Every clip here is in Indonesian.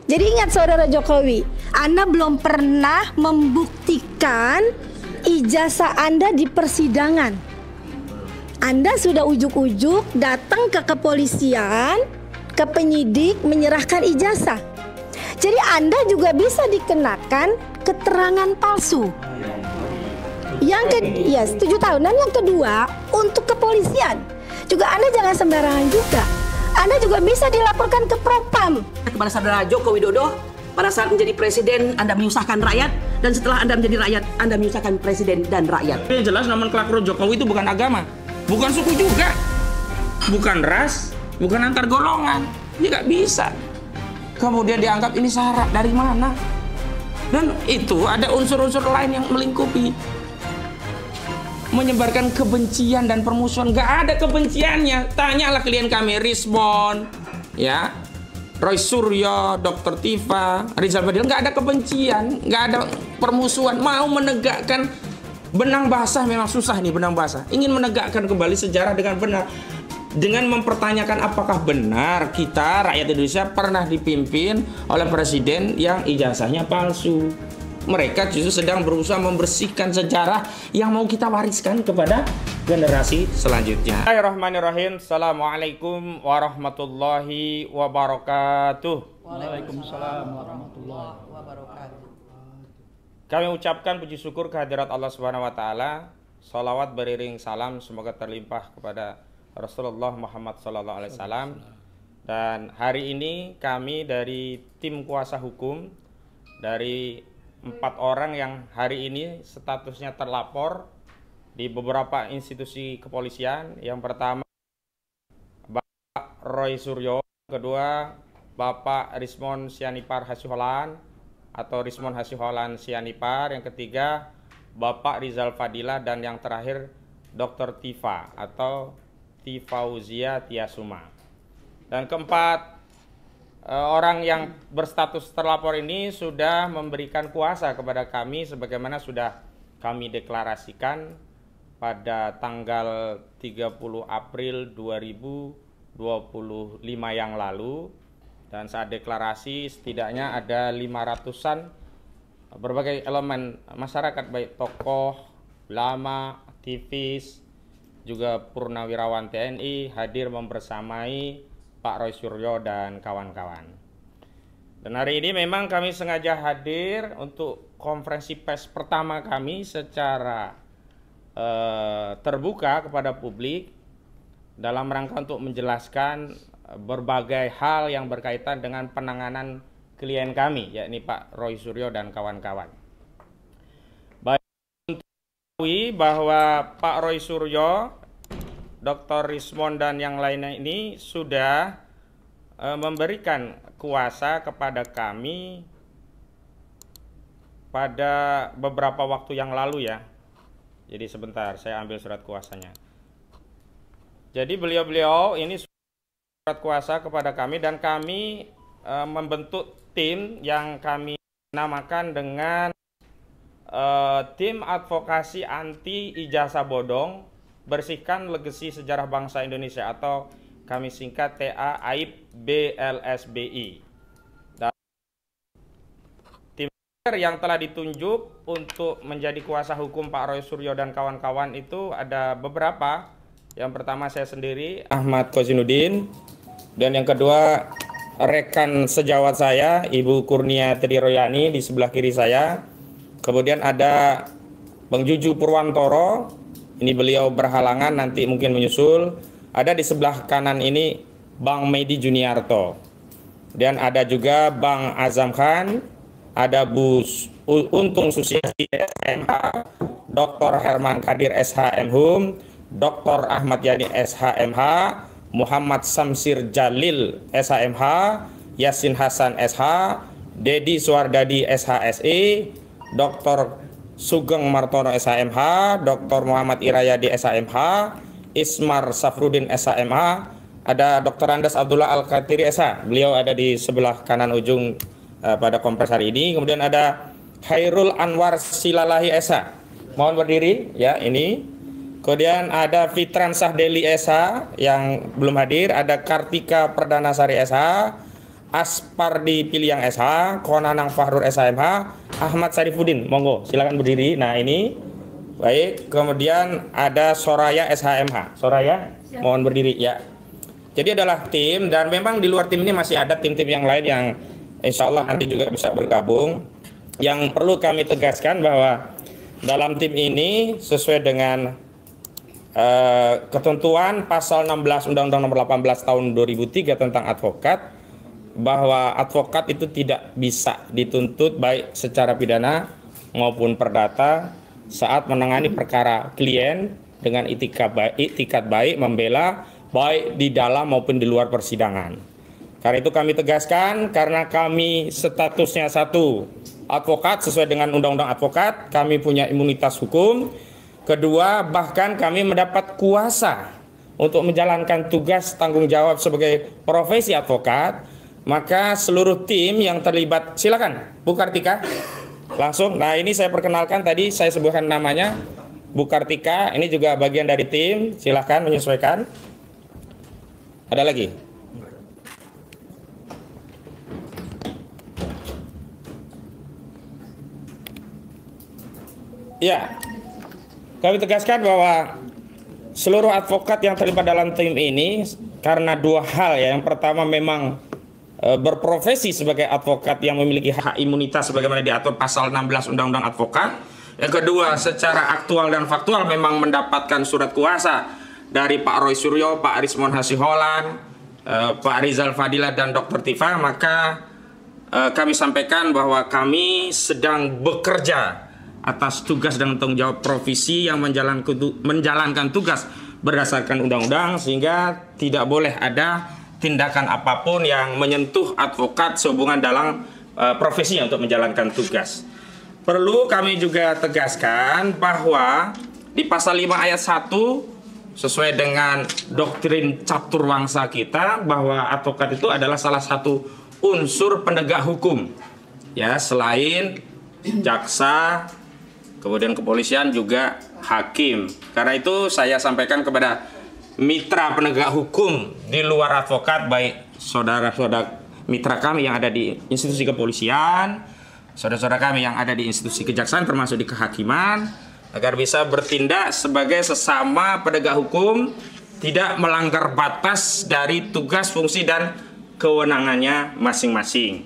Jadi ingat saudara Jokowi, Anda belum pernah membuktikan ijazah Anda di persidangan. Anda sudah ujuk-ujuk datang ke kepolisian, ke penyidik menyerahkan ijazah. Jadi Anda juga bisa dikenakan keterangan palsu. Yang 7 tahun. Dan yang kedua, untuk kepolisian juga Anda jangan sembarangan juga. Anda juga bisa dilaporkan ke Propam. Kepada saudara Joko Widodo, pada saat menjadi presiden Anda menyusahkan rakyat, dan setelah Anda menjadi rakyat Anda menyusahkan presiden dan rakyat. Yang jelas nomenklatur Jokowi itu bukan agama, bukan suku juga, bukan ras, bukan antar golongan. Ini nggak bisa. Kemudian dianggap ini syarat dari mana? Dan itu ada unsur-unsur lain yang melingkupi. Menyebarkan kebencian dan permusuhan. Nggak ada kebenciannya. Tanyalah klien kami, Rismon, ya, Roy Suryo, Dr. Tifa, Rizal Fadil. Nggak ada kebencian, nggak ada permusuhan. Mau menegakkan benang basah, memang susah nih benang basah. Ingin menegakkan kembali sejarah dengan benar, dengan mempertanyakan apakah benar kita rakyat Indonesia pernah dipimpin oleh presiden yang ijazahnya palsu. Mereka justru sedang berusaha membersihkan sejarah yang mau kita wariskan kepada generasi selanjutnya. Bismillahirrahmanirrahim. Assalamualaikum warahmatullahi wabarakatuh. Waalaikumsalam warahmatullahi wabarakatuh. Kami ucapkan puji syukur kehadirat Allah Subhanahu wa taala. Salawat beriring salam semoga terlimpah kepada Rasulullah Muhammad sallallahu alaihi wasallam. Dan hari ini kami dari tim kuasa hukum dari 4 orang yang hari ini statusnya terlapor di beberapa institusi kepolisian. Yang pertama Bapak Roy Suryo, kedua Bapak Rismon Sianipar Hasiholan atau Rismon Hasiholan Sianipar, yang ketiga Bapak Rizal Fadila, dan yang terakhir Dr. Tifa atau Tifauzia Tiasuma. Dan keempat orang yang berstatus terlapor ini sudah memberikan kuasa kepada kami sebagaimana sudah kami deklarasikan pada tanggal 30 April 2025 yang lalu. Dan saat deklarasi setidaknya ada 500-an berbagai elemen masyarakat, baik tokoh, ulama, aktivis, juga purnawirawan TNI hadir membersamai Pak Roy Suryo dan kawan-kawan. Dan hari ini memang kami sengaja hadir untuk konferensi pers pertama kami secara terbuka kepada publik dalam rangka untuk menjelaskan berbagai hal yang berkaitan dengan penanganan klien kami, yakni Pak Roy Suryo dan kawan-kawan. Baik, untuk mengetahui bahwa Pak Roy Suryo, Dr. Rismon dan yang lainnya ini sudah memberikan kuasa kepada kami pada beberapa waktu yang lalu ya. Jadi sebentar saya ambil surat kuasanya. Jadi beliau-beliau ini surat kuasa kepada kami dan kami membentuk tim yang kami namakan dengan tim advokasi anti ijazah bodong, bersihkan legasi sejarah bangsa Indonesia, atau kami singkat TAAIB BLSBI. Dan tim yang telah ditunjuk untuk menjadi kuasa hukum Pak Roy Suryo dan kawan-kawan itu ada beberapa. Yang pertama saya sendiri, Ahmad Kozinudin, dan yang kedua rekan sejawat saya, Ibu Kurnia Triroyani di sebelah kiri saya. Kemudian ada Bang Juju Purwantoro. Ini beliau berhalangan, nanti mungkin menyusul. Ada di sebelah kanan ini Bang Medi Juniarto. Dan ada juga Bang Azam Khan, ada Bu Untung Susiati SHMH, Dr. Herman Kadir SHMHum, Dr. Ahmad Yani SHMH, Muhammad Samsir Jalil SHMH, Yasin Hasan SH, Dedi Suardadi SHSI, Dr. Sugeng Martono SHMH, Dr. Muhammad Irayadi SHMH, Ismar Safrudin SHMH, ada Dr. Andas Abdullah Al-Katiri SH. Beliau ada di sebelah kanan ujung pada kompres hari ini. Kemudian ada Hairul Anwar Silalahi SH. Mohon berdiri ya ini. Kemudian ada Fitran Sahdeli SH yang belum hadir, ada Kartika Perdana Sari SH, Aspardi Piliang SH, Konanang Fahrur SHMH, Ahmad Sarifudin, monggo silakan berdiri. Nah ini, baik. Kemudian ada Soraya SHMH, Soraya, mohon berdiri ya. Jadi adalah tim, dan memang di luar tim ini masih ada tim-tim yang lain yang insya Allah nanti juga bisa bergabung. Yang perlu kami tegaskan bahwa dalam tim ini sesuai dengan ketentuan pasal 16 Undang-Undang Nomor 18 Tahun 2003 tentang advokat, bahwa advokat itu tidak bisa dituntut baik secara pidana maupun perdata saat menangani perkara klien dengan itikat baik membela baik di dalam maupun di luar persidangan. Karena itu kami tegaskan, karena kami statusnya satu, advokat sesuai dengan undang-undang advokat, kami punya imunitas hukum. Kedua, bahkan kami mendapat kuasa untuk menjalankan tugas tanggung jawab sebagai profesi advokat. Maka seluruh tim yang terlibat, silakan Bu Kartika langsung. Nah ini saya perkenalkan, tadi saya sebutkan namanya Bu Kartika, ini juga bagian dari tim, silakan menyesuaikan. Ada lagi? Ya, kami tegaskan bahwa seluruh advokat yang terlibat dalam tim ini karena dua hal ya. Yang pertama memang berprofesi sebagai advokat yang memiliki hak imunitas sebagaimana diatur pasal 16 Undang-Undang Advokat. Yang kedua, secara aktual dan faktual memang mendapatkan surat kuasa dari Pak Roy Suryo, Pak Arismon Hasiholan, Pak Rizal Fadilah dan Dr. Tifa. Maka kami sampaikan bahwa kami sedang bekerja atas tugas dan tanggung jawab profesi yang menjalankan tugas berdasarkan undang-undang, sehingga tidak boleh ada tindakan apapun yang menyentuh advokat sehubungan dalam profesinya untuk menjalankan tugas. Perlu kami juga tegaskan bahwa di pasal 5 ayat 1 sesuai dengan doktrin caturwangsa kita, bahwa advokat itu adalah salah satu unsur penegak hukum. Ya, selain jaksa, kemudian kepolisian juga hakim. Karena itu saya sampaikan kepada mitra penegak hukum di luar advokat, baik saudara-saudara mitra kami yang ada di institusi kepolisian, saudara-saudara kami yang ada di institusi kejaksaan termasuk di kehakiman, agar bisa bertindak sebagai sesama penegak hukum, tidak melanggar batas dari tugas, fungsi, dan kewenangannya masing-masing.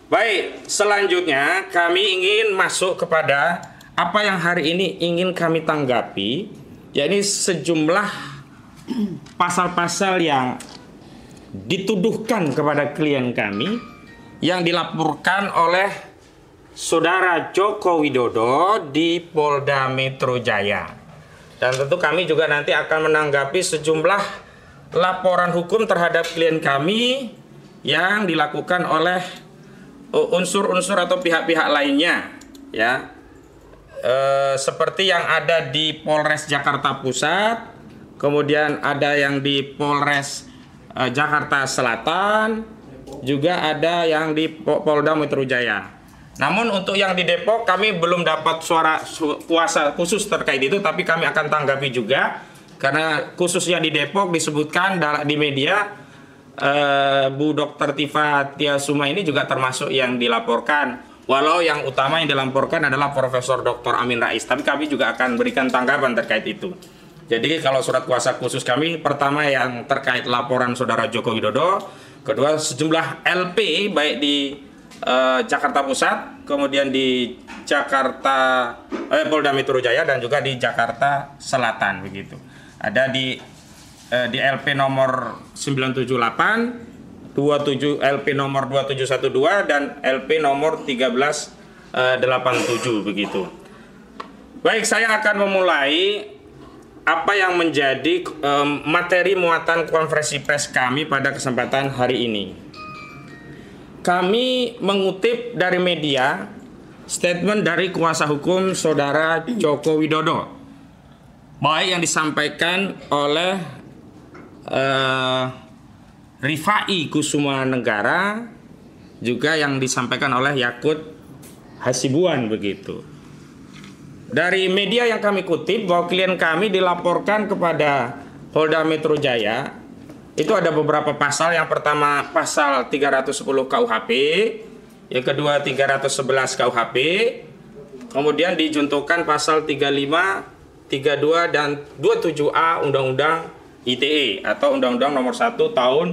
Baik, selanjutnya kami ingin masuk kepada apa yang hari ini ingin kami tanggapi, yakni sejumlah pasal-pasal yang dituduhkan kepada klien kami yang dilaporkan oleh Saudara Joko Widodo di Polda Metro Jaya. Dan tentu kami juga nanti akan menanggapi sejumlah laporan hukum terhadap klien kami yang dilakukan oleh unsur-unsur atau pihak-pihak lainnya, ya. Seperti yang ada di Polres Jakarta Pusat, kemudian ada yang di Polres Jakarta Selatan, juga ada yang di Polda Metro Jaya. Namun untuk yang di Depok kami belum dapat kuasa khusus terkait itu, tapi kami akan tanggapi juga, karena khususnya di Depok disebutkan di media Bu Dr. Tifa Tiasuma ini juga termasuk yang dilaporkan. Walau yang utama yang dilaporkan adalah Profesor Dr. Amin Rais, tapi kami juga akan berikan tanggapan terkait itu. Jadi kalau surat kuasa khusus kami, pertama yang terkait laporan Saudara Joko Widodo, kedua sejumlah LP baik di Jakarta Pusat, kemudian di Polda Metro Jaya, dan juga di Jakarta Selatan begitu. Ada di LP nomor 978, LP nomor 2712 dan LP nomor 1387 begitu. Baik, saya akan memulai apa yang menjadi materi muatan konferensi pers kami pada kesempatan hari ini. Kami mengutip dari media statement dari kuasa hukum Saudara Joko Widodo, baik yang disampaikan oleh Rifai Kusuma Negara, juga yang disampaikan oleh Yakut Hasibuan begitu. Dari media yang kami kutip bahwa klien kami dilaporkan kepada Polda Metro Jaya itu ada beberapa pasal. Yang pertama pasal 310 KUHP, yang kedua 311 KUHP, kemudian dijuntukan pasal 35, 32 dan 27A Undang-Undang ITE atau Undang-Undang Nomor 1 Tahun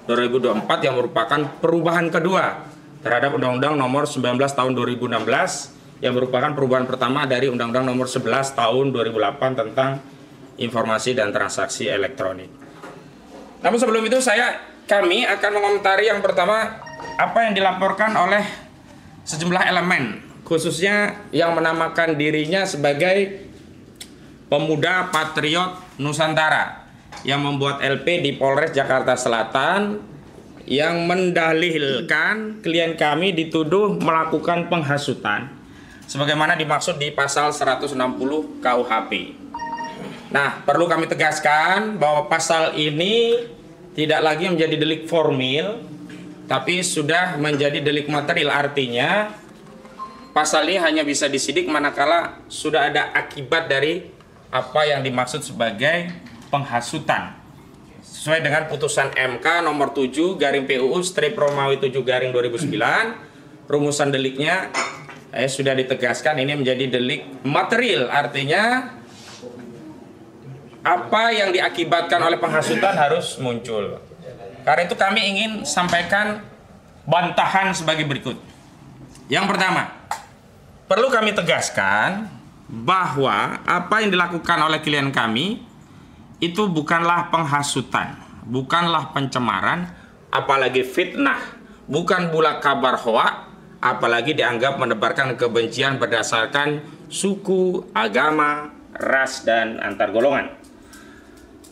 2024 yang merupakan perubahan kedua terhadap Undang-Undang Nomor 19 Tahun 2016 yang merupakan perubahan pertama dari Undang-Undang Nomor 11 Tahun 2008 tentang informasi dan transaksi elektronik. Namun sebelum itu kami akan mengomentari yang pertama apa yang dilaporkan oleh sejumlah elemen, khususnya yang menamakan dirinya sebagai Pemuda Patriot Nusantara yang membuat LP di Polres Jakarta Selatan yang mendalilkan klien kami dituduh melakukan penghasutan sebagaimana dimaksud di pasal 160 KUHP. Nah, perlu kami tegaskan bahwa pasal ini tidak lagi menjadi delik formil, tapi sudah menjadi delik material. Artinya, pasal ini hanya bisa disidik manakala sudah ada akibat dari apa yang dimaksud sebagai penghasutan. Sesuai dengan putusan MK nomor 7 garing PUU strip Romawi 7 garing 2009, rumusan deliknya sudah ditegaskan ini menjadi delik material. Artinya, apa yang diakibatkan oleh penghasutan harus muncul. Karena itu kami ingin sampaikan bantahan sebagai berikut. Yang pertama, perlu kami tegaskan bahwa apa yang dilakukan oleh klien kami itu bukanlah penghasutan, bukanlah pencemaran, apalagi fitnah, bukan pula kabar hoak, apalagi dianggap menebarkan kebencian berdasarkan suku, agama, ras, dan antar golongan.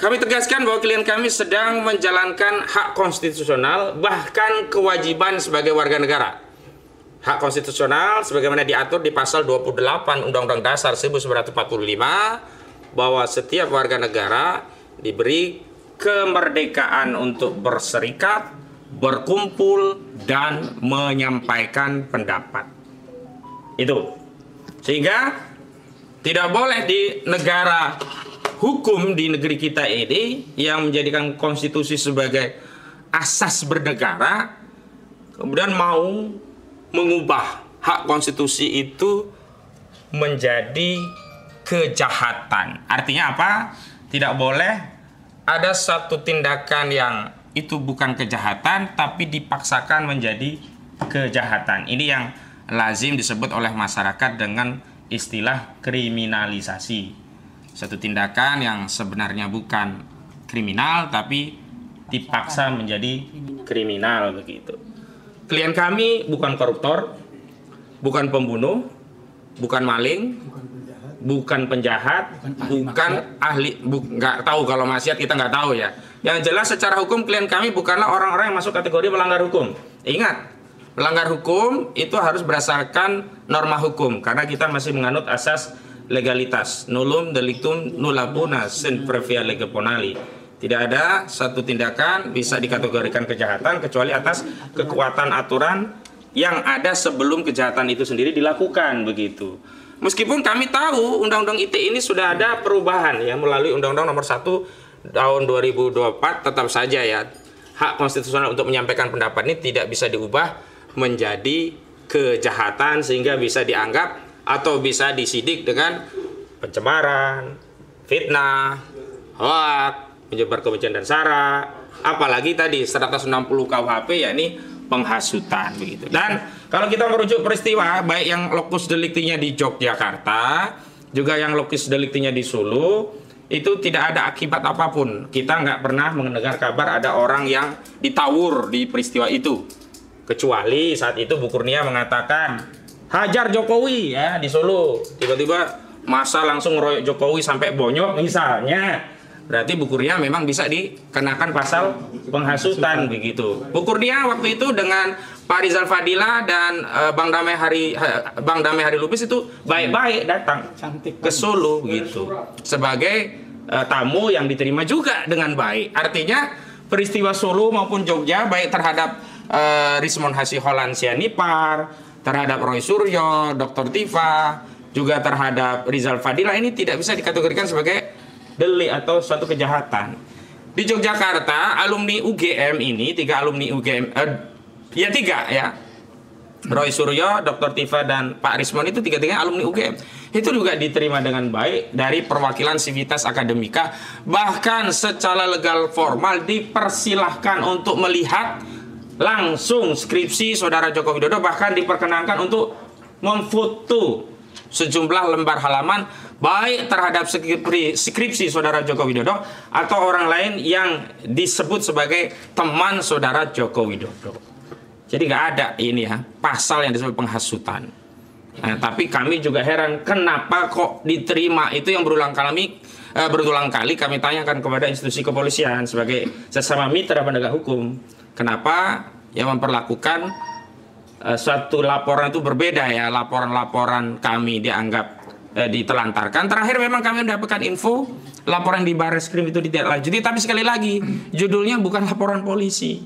Kami tegaskan bahwa klien kami sedang menjalankan hak konstitusional, bahkan kewajiban sebagai warga negara. Hak konstitusional sebagaimana diatur di pasal 28 Undang-Undang Dasar 1945 bahwa setiap warga negara diberi kemerdekaan untuk berserikat, berkumpul, dan menyampaikan pendapat. Itu. Sehingga tidak boleh di negara hukum di negeri kita ini yang menjadikan konstitusi sebagai asas bernegara, kemudian mau mengubah hak konstitusi itu menjadi kejahatan. Artinya apa? Tidak boleh ada satu tindakan yang itu bukan kejahatan tapi dipaksakan menjadi kejahatan. Ini yang lazim disebut oleh masyarakat dengan istilah kriminalisasi. Satu tindakan yang sebenarnya bukan kriminal tapi dipaksa menjadi kriminal begitu. Klien kami bukan koruptor, bukan pembunuh, bukan maling, bukan penjahat, bukan ahli, nggak tahu kalau maksiat kita nggak tahu ya. Yang jelas secara hukum klien kami bukanlah orang-orang yang masuk kategori melanggar hukum. Ingat, melanggar hukum itu harus berdasarkan norma hukum karena kita masih menganut asas legalitas, nullum delictum nulla puna sine previa lege ponali. Tidak ada satu tindakan bisa dikategorikan kejahatan kecuali atas kekuatan aturan yang ada sebelum kejahatan itu sendiri dilakukan begitu. Meskipun kami tahu Undang-Undang ITE ini sudah ada perubahan ya melalui Undang-Undang Nomor 1 Tahun 2024, tetap saja ya hak konstitusional untuk menyampaikan pendapat ini tidak bisa diubah menjadi kejahatan sehingga bisa dianggap atau bisa disidik dengan pencemaran, fitnah, hoak, menyebar kebencian dan sara, apalagi tadi 160 KUHP yakni penghasutan begitu. Dan kalau kita merujuk peristiwa baik yang lokus deliktinya di Yogyakarta juga yang lokus deliktinya di Solo itu tidak ada akibat apapun. Kita nggak pernah mendengar kabar ada orang yang ditawur di peristiwa itu. Kecuali saat itu Bu Kurnia mengatakan hajar Jokowi ya di Solo. Tiba-tiba masa langsung ngeroyok Jokowi sampai bonyok misalnya. Berarti Bu Kurnia memang bisa dikenakan pasal penghasutan begitu. Bu Kurnia waktu itu dengan Pak Rizal Fadila dan Bang Damai Hari Lubis itu baik-baik datang ke Solo begitu. Sebagai tamu yang diterima juga dengan baik. Artinya peristiwa Solo maupun Jogja baik terhadap Rismon Hasiholan Sianipar, terhadap Roy Suryo, Dr. Tifa, juga terhadap Rizal Fadila ini tidak bisa dikategorikan sebagai delik atau suatu kejahatan. Di Yogyakarta, alumni UGM ini, 3 alumni UGM, tiga ya. Roy Suryo, Dr. Tifa, dan Pak Rismon itu 3-3 alumni UGM. Itu juga diterima dengan baik dari perwakilan Civitas Akademika. Bahkan secara legal formal dipersilahkan untuk melihat langsung skripsi Saudara Joko Widodo. Bahkan diperkenankan untuk memfoto sejumlah lembar halaman baik terhadap skripsi Saudara Joko Widodo atau orang lain yang disebut sebagai teman Saudara Joko Widodo. Jadi nggak ada ini ya pasal yang disebut penghasutan. Nah, tapi kami juga heran kenapa kok diterima itu yang berulang kali kami tanyakan kepada institusi kepolisian sebagai sesama mitra penegak hukum. Kenapa yang memperlakukan suatu laporan itu berbeda ya, laporan-laporan kami dianggap ditelantarkan. Terakhir memang kami mendapatkan info laporan di Barreskrim itu ditindaklanjuti, tapi sekali lagi judulnya bukan laporan polisi,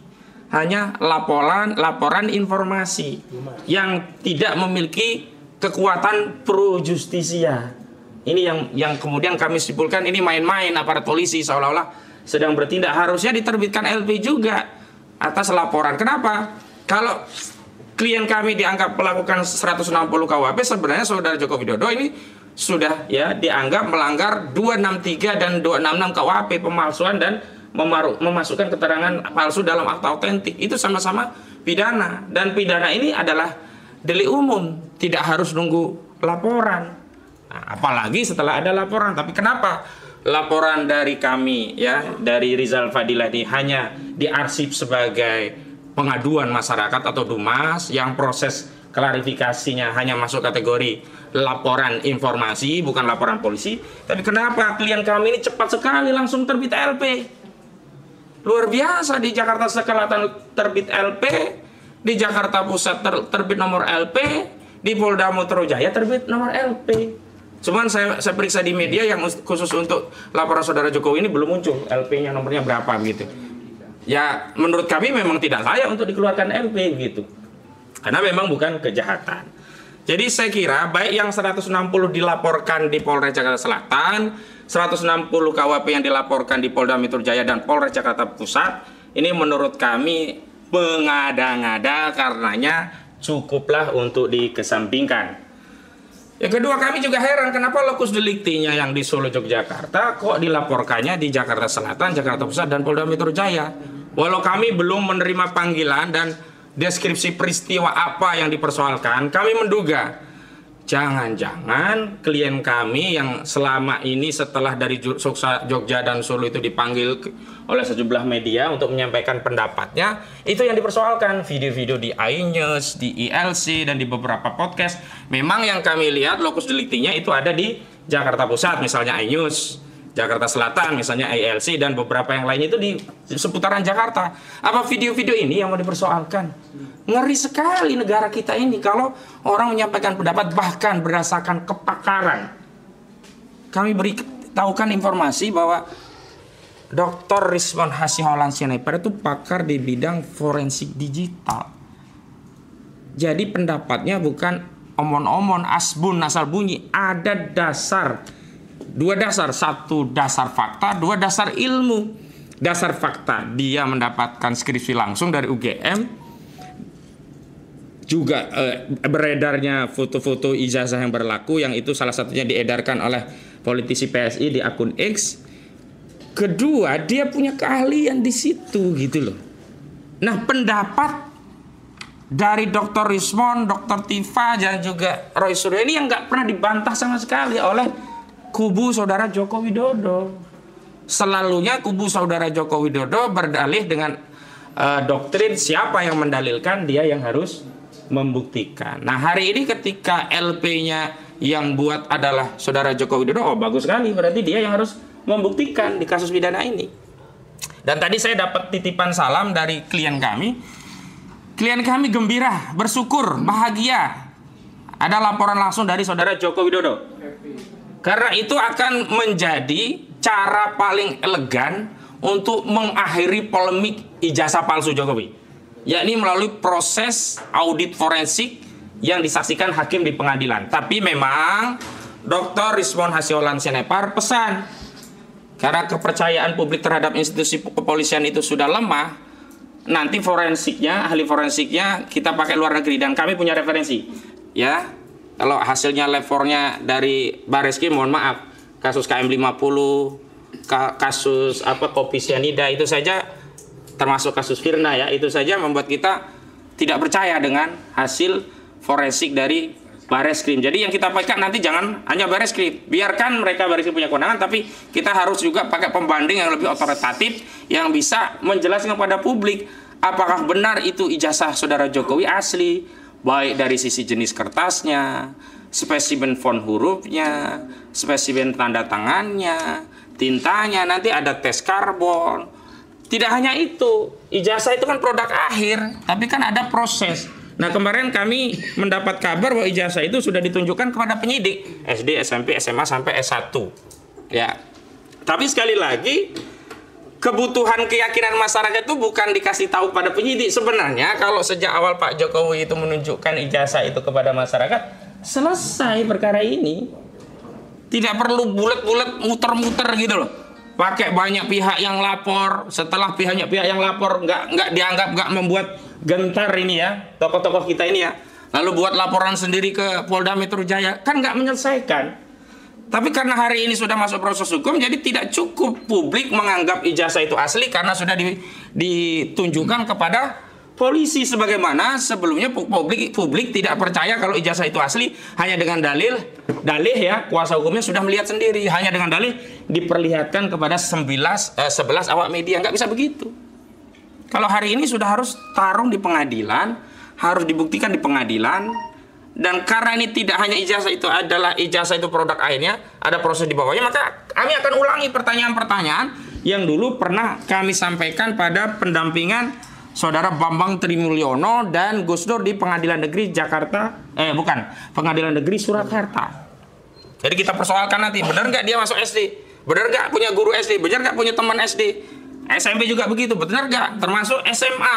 hanya laporan informasi yang tidak memiliki kekuatan pro justisia. Ini yang kemudian kami simpulkan ini main-main aparat polisi seolah-olah sedang bertindak. Harusnya diterbitkan LP juga atas laporan. Kenapa? Kalau klien kami dianggap melakukan 160 KUHP, sebenarnya Saudara Joko Widodo ini sudah ya dianggap melanggar 263 dan 266 KUHP, pemalsuan dan memasukkan keterangan palsu dalam akta autentik. Itu sama-sama pidana, dan pidana ini adalah delik umum, tidak harus nunggu laporan. Nah, apalagi setelah ada laporan. Tapi kenapa laporan dari kami ya, dari Rizal Fadilah ini hanya diarsip sebagai pengaduan masyarakat atau DUMAS yang proses klarifikasinya hanya masuk kategori laporan informasi bukan laporan polisi? Tapi kenapa klien kami ini cepat sekali langsung terbit LP? Luar biasa. Di Jakarta Selatan terbit LP, di Jakarta Pusat terbit nomor LP, di Polda Metro Jaya terbit nomor LP. Cuman saya periksa di media yang khusus untuk laporan Saudara Jokowi ini belum muncul LP-nya, nomornya berapa gitu. Ya menurut kami memang tidak layak untuk dikeluarkan LP gitu, karena memang bukan kejahatan. Jadi saya kira baik yang 160 dilaporkan di Polres Jakarta Selatan, 160 KUHP yang dilaporkan di Polda Metro Jaya dan Polres Jakarta Pusat, ini menurut kami mengada-ngada, karenanya cukuplah untuk dikesampingkan. Yang kedua, kami juga heran kenapa lokus deliktinya yang di Solo, Yogyakarta kok dilaporkannya di Jakarta Selatan, Jakarta Pusat, dan Polda Metro Jaya. Walau kami belum menerima panggilan dan deskripsi peristiwa apa yang dipersoalkan, kami menduga jangan-jangan klien kami yang selama ini setelah dari Jogja dan Solo itu dipanggil oleh sejumlah media untuk menyampaikan pendapatnya, itu yang dipersoalkan. Video-video di iNews, di ILC, dan di beberapa podcast. Memang yang kami lihat lokus deliktinya itu ada di Jakarta Pusat, misalnya iNews, Jakarta Selatan, misalnya ILC, dan beberapa yang lainnya itu di seputaran Jakarta. Apa video-video ini yang mau dipersoalkan? Ngeri sekali negara kita ini kalau orang menyampaikan pendapat bahkan berdasarkan kepakaran. Kami beritahukan informasi bahwa Dr. Rismon Hasihaulan Sianipar itu pakar di bidang forensik digital. Jadi pendapatnya bukan omon-omon, asbun, asal bunyi. Ada dasar, 2 dasar, 1 dasar fakta, 2 dasar ilmu. Dasar fakta, dia mendapatkan skripsi langsung dari UGM. Juga beredarnya foto-foto ijazah yang berlaku, yang itu salah satunya diedarkan oleh politisi PSI di akun X. Kedua, dia punya keahlian di situ gitu loh. Nah, pendapat dari Dr. Rismon, Dr. Tifa, dan juga Roy Suryo ini yang nggak pernah dibantah sama sekali oleh kubu Saudara Joko Widodo. Selalunya kubu Saudara Joko Widodo berdalih dengan doktrin siapa yang mendalilkan, dia yang harus membuktikan. Nah, hari ini ketika LP-nya yang buat adalah Saudara Joko Widodo, oh bagus sekali, berarti dia yang harus membuktikan di kasus pidana ini. Dan tadi saya dapat titipan salam dari klien kami. Klien kami gembira, bersyukur, bahagia ada laporan langsung dari Saudara Joko Widodo. Karena itu akan menjadi cara paling elegan untuk mengakhiri polemik ijazah palsu Jokowi, yakni melalui proses audit forensik yang disaksikan hakim di pengadilan. Tapi memang Dr. Rismon Hasihaulan Sianipar pesan, Karena kepercayaan publik terhadap institusi kepolisian itu sudah lemah, nanti forensiknya, ahli forensiknya kita pakai luar negeri, dan kami punya referensi. Ya, kalau hasilnya lab 4-nya dari Bareskrim, mohon maaf, kasus KM50, kasus kopi sianida itu saja, termasuk kasus Firna ya, itu saja membuat kita tidak percaya dengan hasil forensik dari Bareskrim. Jadi yang kita pakai nanti jangan hanya Bareskrim, biarkan mereka Bareskrim punya kewenangan, tapi kita harus juga pakai pembanding yang lebih otoritatif yang bisa menjelaskan kepada publik apakah benar itu ijazah saudara Jokowi asli, baik dari sisi jenis kertasnya, spesimen font hurufnya, spesimen tanda tangannya, tintanya, nanti ada tes karbon. Tidak hanya itu, ijazah itu kan produk akhir, tapi kan ada proses. Nah, kemarin kami mendapat kabar bahwa ijazah itu sudah ditunjukkan kepada penyidik SD, SMP, SMA sampai S1. Ya. Tapi sekali lagi, kebutuhan keyakinan masyarakat itu bukan dikasih tahu pada penyidik. Sebenarnya kalau sejak awal Pak Jokowi itu menunjukkan ijazah itu kepada masyarakat, selesai perkara ini. Tidak perlu bulat-bulat muter-muter gitu loh. Pakai banyak pihak yang lapor, setelah pihak yang lapor nggak dianggap, nggak membuat gentar ini ya, tokoh-tokoh kita ini ya, lalu buat laporan sendiri ke Polda Metro Jaya, kan nggak menyelesaikan. Tapi karena hari ini sudah masuk proses hukum, jadi tidak cukup publik menganggap ijazah itu asli karena sudah ditunjukkan kepada polisi, sebagaimana sebelumnya publik tidak percaya kalau ijazah itu asli hanya dengan dalih ya, kuasa hukumnya sudah melihat sendiri, hanya dengan dalih diperlihatkan kepada 11 awak media. Nggak bisa begitu. Kalau hari ini sudah harus tarung di pengadilan, harus dibuktikan di pengadilan, dan karena ini tidak hanya ijazah itu adalah ijazah itu produk akhirnya, ada proses di bawahnya, maka kami akan ulangi pertanyaan-pertanyaan yang dulu pernah kami sampaikan pada pendampingan Saudara Bambang Trimulyono dan Gus Dur di Pengadilan Negeri Pengadilan Negeri Surakarta. Jadi kita persoalkan nanti, benar nggak dia masuk SD? Benar nggak punya guru SD? Benar nggak punya teman SD? SMP juga begitu, benar nggak? Termasuk SMA.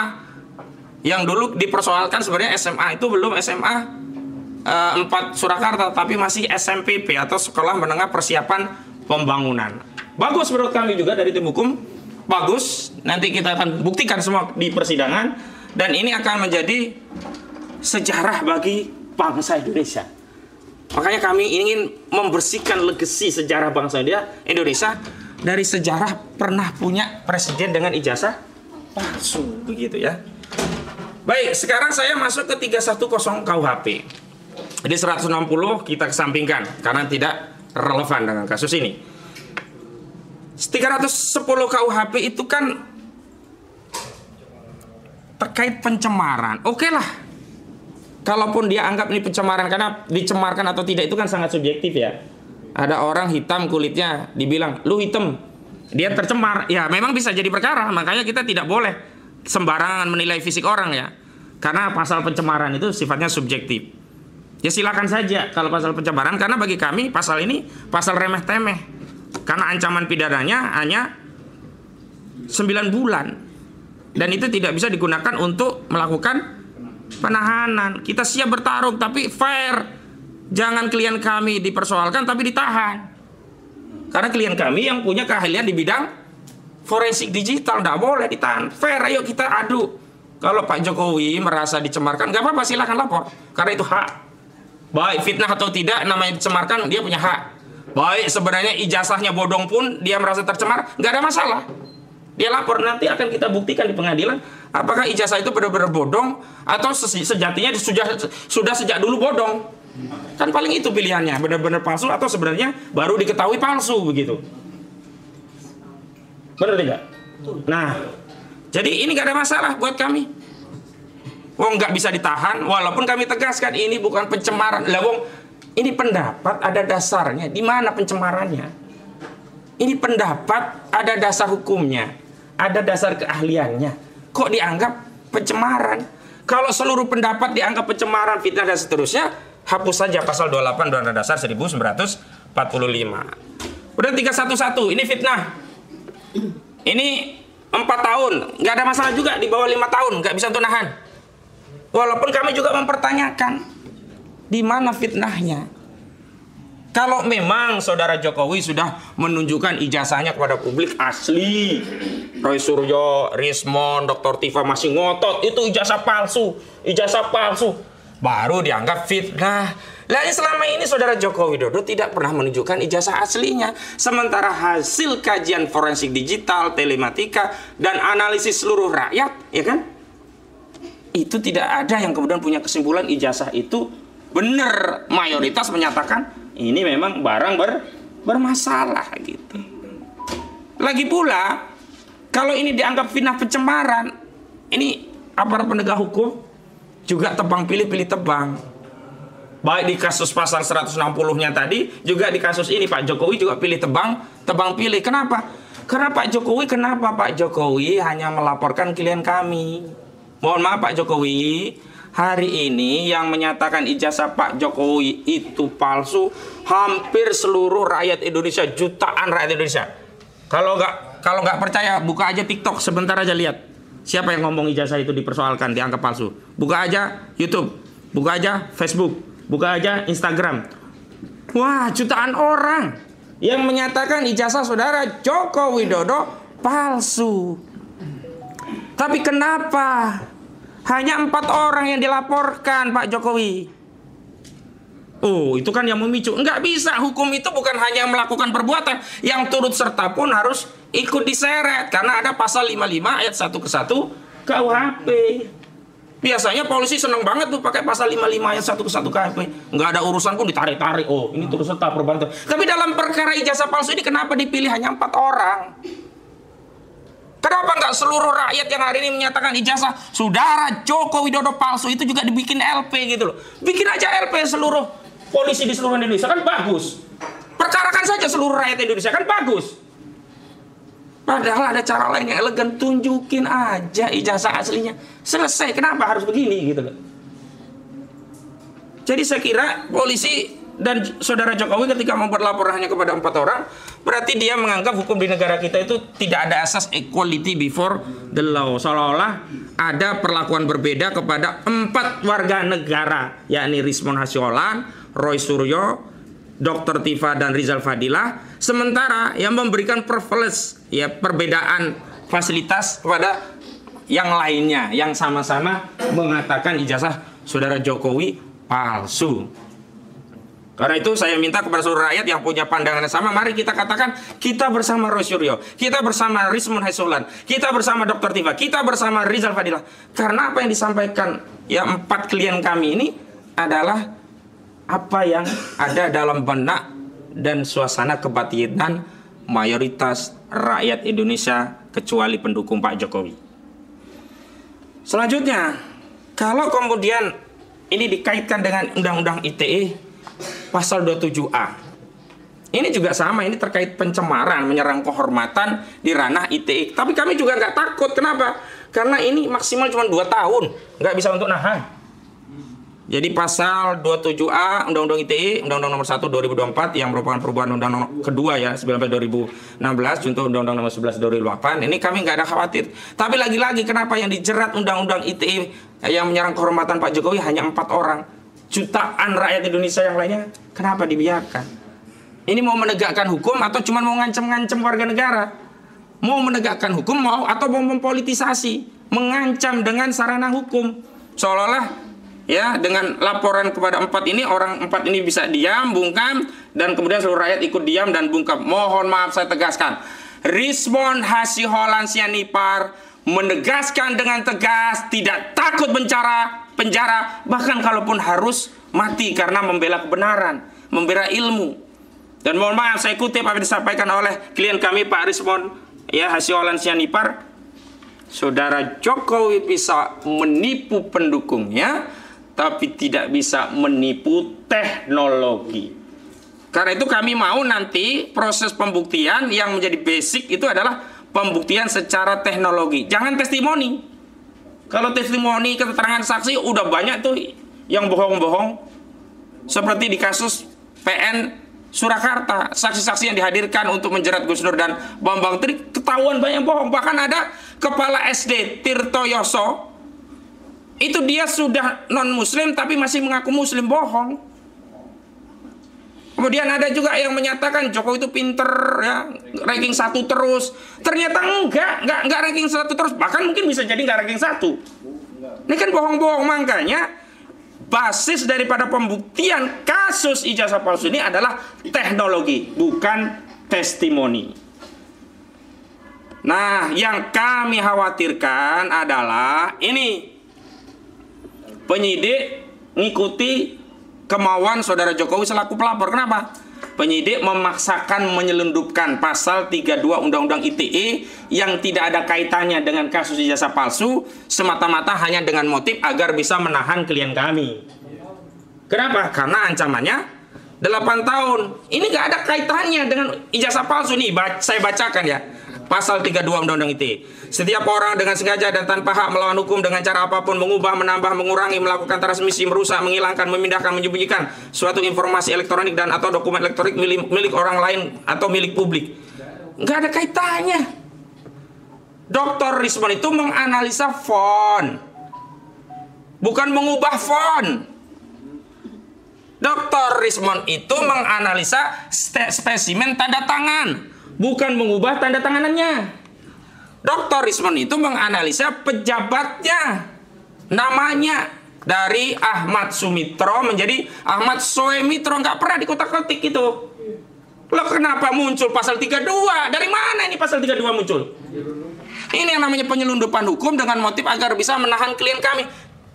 Yang dulu dipersoalkan sebenarnya SMA itu belum SMA 4 Surakarta, tapi masih SMPP atau Sekolah Menengah Persiapan Pembangunan. Bagus menurut kami juga dari tim hukum. Bagus, nanti kita akan buktikan semua di persidangan, dan ini akan menjadi sejarah bagi bangsa Indonesia. Makanya kami ingin membersihkan legasi sejarah bangsa Indonesia dari sejarah pernah punya presiden dengan ijazah palsu, begitu ya. Baik, sekarang saya masuk ke 310 KUHP. Jadi 160 kita kesampingkan karena tidak relevan dengan kasus ini. 310 KUHP itu kan terkait pencemaran. Oke lah, kalaupun dia anggap ini pencemaran, karena dicemarkan atau tidak itu kan sangat subjektif ya. Ada orang hitam kulitnya, dibilang lu hitam, dia tercemar, ya memang bisa jadi perkara. Makanya kita tidak boleh sembarangan menilai fisik orang ya, karena pasal pencemaran itu sifatnya subjektif. Ya silakan saja kalau pasal pencemaran, karena bagi kami pasal ini pasal remeh-temeh. Karena ancaman pidananya hanya 9 bulan. Dan itu tidak bisa digunakan untuk melakukan penahanan. Kita siap bertarung tapi fair. Jangan klien kami dipersoalkan tapi ditahan. Karena klien kami yang punya keahlian di bidang forensik digital, tidak boleh ditahan. Fair, ayo kita adu. Kalau Pak Jokowi merasa dicemarkan, nggak apa-apa, silahkan lapor. Karena itu hak. Baik fitnah atau tidak, namanya dicemarkan, dia punya hak. Baik sebenarnya ijazahnya bodong pun dia merasa tercemar, nggak ada masalah. Dia lapor, nanti akan kita buktikan di pengadilan apakah ijazah itu benar-benar bodong atau sejatinya sudah sejak dulu bodong. Kan paling itu pilihannya, benar-benar palsu atau sebenarnya baru diketahui palsu begitu. Benar tidak? Nah, jadi ini nggak ada masalah buat kami. Wong nggak bisa ditahan, walaupun kami tegaskan ini bukan pencemaran. Lah wong ini pendapat ada dasarnya. Di mana pencemarannya? Ini pendapat ada dasar hukumnya, ada dasar keahliannya. Kok dianggap pencemaran? Kalau seluruh pendapat dianggap pencemaran, fitnah dan seterusnya, hapus saja pasal 28 Undang-Undang Dasar 1945. Udah 311, ini fitnah. Ini 4 tahun, nggak ada masalah juga, di bawah 5 tahun nggak bisa untuk nahan. Walaupun kami juga mempertanyakan di mana fitnahnya. Kalau memang saudara Jokowi sudah menunjukkan ijazahnya kepada publik asli, Roy Suryo, Rismon, Dr. Tifa masih ngotot itu ijazah palsu, baru dianggap fitnah. Lah selama ini saudara Joko Widodo tidak pernah menunjukkan ijazah aslinya. Sementara hasil kajian forensik digital, telematika, dan analisis seluruh rakyat, ya kan? Itu tidak ada yang kemudian punya kesimpulan ijazah itu benar. Mayoritas menyatakan ini memang barang bermasalah gitu. Lagi pula, kalau ini dianggap fitnah pencemaran, ini aparat penegak hukum juga tebang pilih tebang. Baik di kasus pasal 160-nya tadi, juga di kasus ini Pak Jokowi juga pilih tebang pilih. Kenapa? Karena Pak Jokowi hanya melaporkan klien kami. Mohon maaf Pak Jokowi, hari ini yang menyatakan ijazah Pak Jokowi itu palsu hampir seluruh rakyat Indonesia, jutaan rakyat Indonesia. Kalau nggak percaya, buka aja TikTok sebentar aja, lihat siapa yang ngomong ijazah itu dipersoalkan, dianggap palsu. Buka aja YouTube, buka aja Facebook, buka aja Instagram. Wah, jutaan orang yang menyatakan ijazah saudara Joko Widodo palsu. Tapi kenapa hanya 4 orang yang dilaporkan Pak Jokowi? Oh, itu kan yang memicu. Enggak bisa, hukum itu bukan hanya melakukan perbuatan, yang turut serta pun harus ikut diseret. Karena ada pasal 55 ayat 1 ke 1 KUHP. Biasanya polisi seneng banget tuh pakai pasal 55 ayat 1 ke 1 KUHP. Enggak ada urusan pun ditarik-tarik. Oh, ini turut serta perbuatan. Tapi dalam perkara ijazah palsu ini kenapa dipilih hanya 4 orang? Kenapa nggak seluruh rakyat yang hari ini menyatakan ijazah saudara Joko Widodo palsu itu juga dibikin LP gitu loh? Bikin aja LP seluruh polisi di seluruh Indonesia, kan bagus. Perkarakan saja seluruh rakyat Indonesia, kan bagus. Padahal ada cara lain yang elegan, tunjukin aja ijazah aslinya. Selesai, kenapa harus begini gitu loh. Jadi saya kira polisi dan saudara Jokowi ketika membuat laporan hanya kepada 4 orang, berarti dia menganggap hukum di negara kita itu tidak ada asas equality before the law. Seolah-olah ada perlakuan berbeda kepada 4 warga negara, yakni Rismon Hasyolan, Roy Suryo, Dr. Tifa, dan Rizal Fadilah. Sementara yang memberikan privilege, ya, perbedaan fasilitas kepada yang lainnya, yang sama-sama mengatakan ijazah saudara Jokowi palsu. Karena itu saya minta kepada seluruh rakyat yang punya pandangan yang sama, mari kita katakan kita bersama Roy Suryo, kita bersama Rismon Hasyolan, kita bersama Dr. Tifa, kita bersama Rizal Fadilah. Karena apa yang disampaikan ya 4 klien kami ini adalah apa yang ada dalam benak dan suasana kebatinan mayoritas rakyat Indonesia kecuali pendukung Pak Jokowi. Selanjutnya, kalau kemudian ini dikaitkan dengan Undang-Undang ITE pasal 27A. Ini juga sama, ini terkait pencemaran, menyerang kehormatan di ranah ITE. Tapi kami juga nggak takut, kenapa? Karena ini maksimal cuma 2 tahun, nggak bisa untuk nahan. Jadi pasal 27A Undang-Undang ITE, Undang-Undang nomor 1 2024 yang merupakan perubahan Undang-Undang kedua ya 19 2016 junto Undang-Undang nomor 11 2008. Ini kami nggak ada khawatir. Tapi lagi-lagi kenapa yang dijerat Undang-Undang ITE yang menyerang kehormatan Pak Jokowi hanya 4 orang? Jutaan rakyat Indonesia yang lainnya kenapa dibiarkan? Ini mau menegakkan hukum atau cuma mau ngancam-ngancam warga negara? Mau menegakkan hukum mau atau mau mempolitisasi, mengancam dengan sarana hukum? Seolah-olah ya dengan laporan kepada 4 ini, orang 4 ini bisa diam, bungkam, dan kemudian seluruh rakyat ikut diam dan bungkam. Mohon maaf saya tegaskan, Rismon Hasyolan Sianipar menegaskan dengan tegas tidak takut penjara, bahkan kalaupun harus mati karena membela kebenaran, membela ilmu. Dan mohon maaf saya kutip apa yang disampaikan oleh klien kami Pak Rismon ya Hasyolan Sianipar, saudara Jokowi bisa menipu pendukungnya tapi tidak bisa menipu teknologi. Karena itu kami mau nanti proses pembuktian yang menjadi basic itu adalah pembuktian secara teknologi, jangan testimoni. Kalau testimoni, keterangan saksi udah banyak tuh yang bohong-bohong. Seperti di kasus PN Surakarta, saksi-saksi yang dihadirkan untuk menjerat Gus Nur dan Bambang Tri ketahuan banyak bohong. Bahkan ada kepala SD Tirto Yoso, itu dia sudah non-muslim tapi masih mengaku muslim, bohong. Kemudian ada juga yang menyatakan Jokowi itu pinter ya, ranking 1 terus. Ternyata enggak ranking 1 terus. Bahkan mungkin bisa jadi enggak ranking 1. Ini kan bohong-bohong. Makanya basis daripada pembuktian kasus ijazah palsu ini adalah teknologi, bukan testimoni. Nah, yang kami khawatirkan adalah ini. Penyidik ngikuti kemauan saudara Jokowi selaku pelapor. Kenapa? Penyidik memaksakan menyelundupkan pasal 32 Undang-Undang ITE yang tidak ada kaitannya dengan kasus ijazah palsu, semata-mata hanya dengan motif agar bisa menahan klien kami. Kenapa? Karena ancamannya 8 tahun. Ini nggak ada kaitannya dengan ijazah palsu nih. Saya bacakan ya. Pasal 32 Undang-Undang ITE. Setiap orang dengan sengaja dan tanpa hak melawan hukum dengan cara apapun mengubah, menambah, mengurangi, melakukan transmisi, merusak, menghilangkan, memindahkan, menyembunyikan suatu informasi elektronik dan atau dokumen elektronik milik orang lain atau milik publik. Nggak ada kaitannya. Dr. Rismon itu menganalisa font, bukan mengubah font. Dr. Rismon itu menganalisa spesimen tanda tangan, bukan mengubah tanda tanganannya. Dr. Rismon itu menganalisa pejabatnya, namanya dari Ahmad Sumitro menjadi Ahmad Soemitro, nggak pernah dikotak-kotik itu. Loh, kenapa muncul pasal 32? Dari mana ini pasal 32 muncul? Ini yang namanya penyelundupan hukum dengan motif agar bisa menahan klien kami.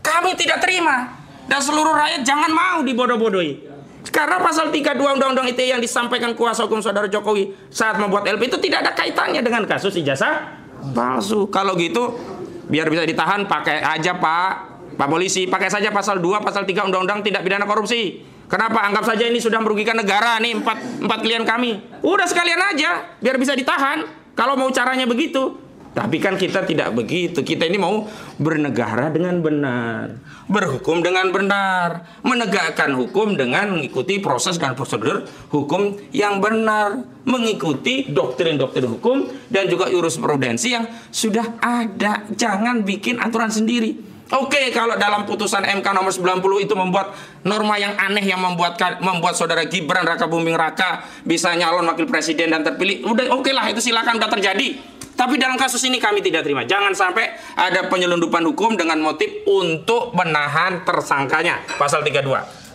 Kami tidak terima, dan seluruh rakyat jangan mau dibodoh-bodohi. Karena pasal 32 Undang-Undang ITE yang disampaikan kuasa hukum saudara Jokowi saat membuat LP itu tidak ada kaitannya dengan kasus ijazah palsu. Kalau gitu biar bisa ditahan, pakai aja Pak polisi, pakai saja pasal 2, pasal 3 Undang-Undang Tindak Pidana Korupsi. Kenapa? Anggap saja ini sudah merugikan negara nih, empat klien kami. Udah sekalian aja biar bisa ditahan. Kalau mau caranya begitu. Tapi kan kita tidak begitu. Kita ini mau bernegara dengan benar, berhukum dengan benar, menegakkan hukum dengan mengikuti proses dan prosedur hukum yang benar, mengikuti doktrin-doktrin hukum dan juga jurisprudensi yang sudah ada. Jangan bikin aturan sendiri. Oke, kalau dalam putusan MK nomor 90 itu membuat norma yang aneh yang membuat saudara Gibran Raka Buming Raka bisa nyalon wakil presiden dan terpilih, udah oke lah, itu silakan, udah terjadi. Tapi dalam kasus ini kami tidak terima. Jangan sampai ada penyelundupan hukum dengan motif untuk menahan tersangkanya. Pasal 32.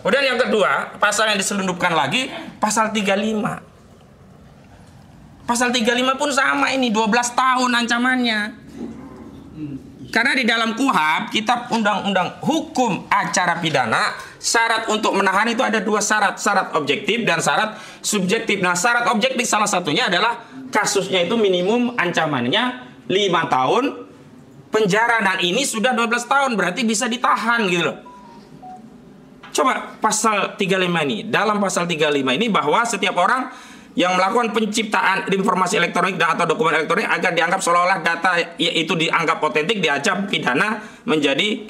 Kemudian yang kedua, pasal yang diselundupkan lagi, pasal 35. Pasal 35 pun sama ini, 12 tahun ancamannya. Karena di dalam KUHP, Kitab Undang-Undang Hukum Acara Pidana, syarat untuk menahan itu ada 2 syarat. Syarat objektif dan syarat subjektif. Nah, syarat objektif salah satunya adalah kasusnya itu minimum ancamannya 5 tahun penjara. Dan ini sudah 12 tahun, berarti bisa ditahan gitu loh. Coba pasal 35 ini. Dalam pasal 35 ini bahwa setiap orang yang melakukan penciptaan informasi elektronik dan atau dokumen elektronik agar dianggap seolah-olah data itu dianggap otentik, diancam pidana menjadi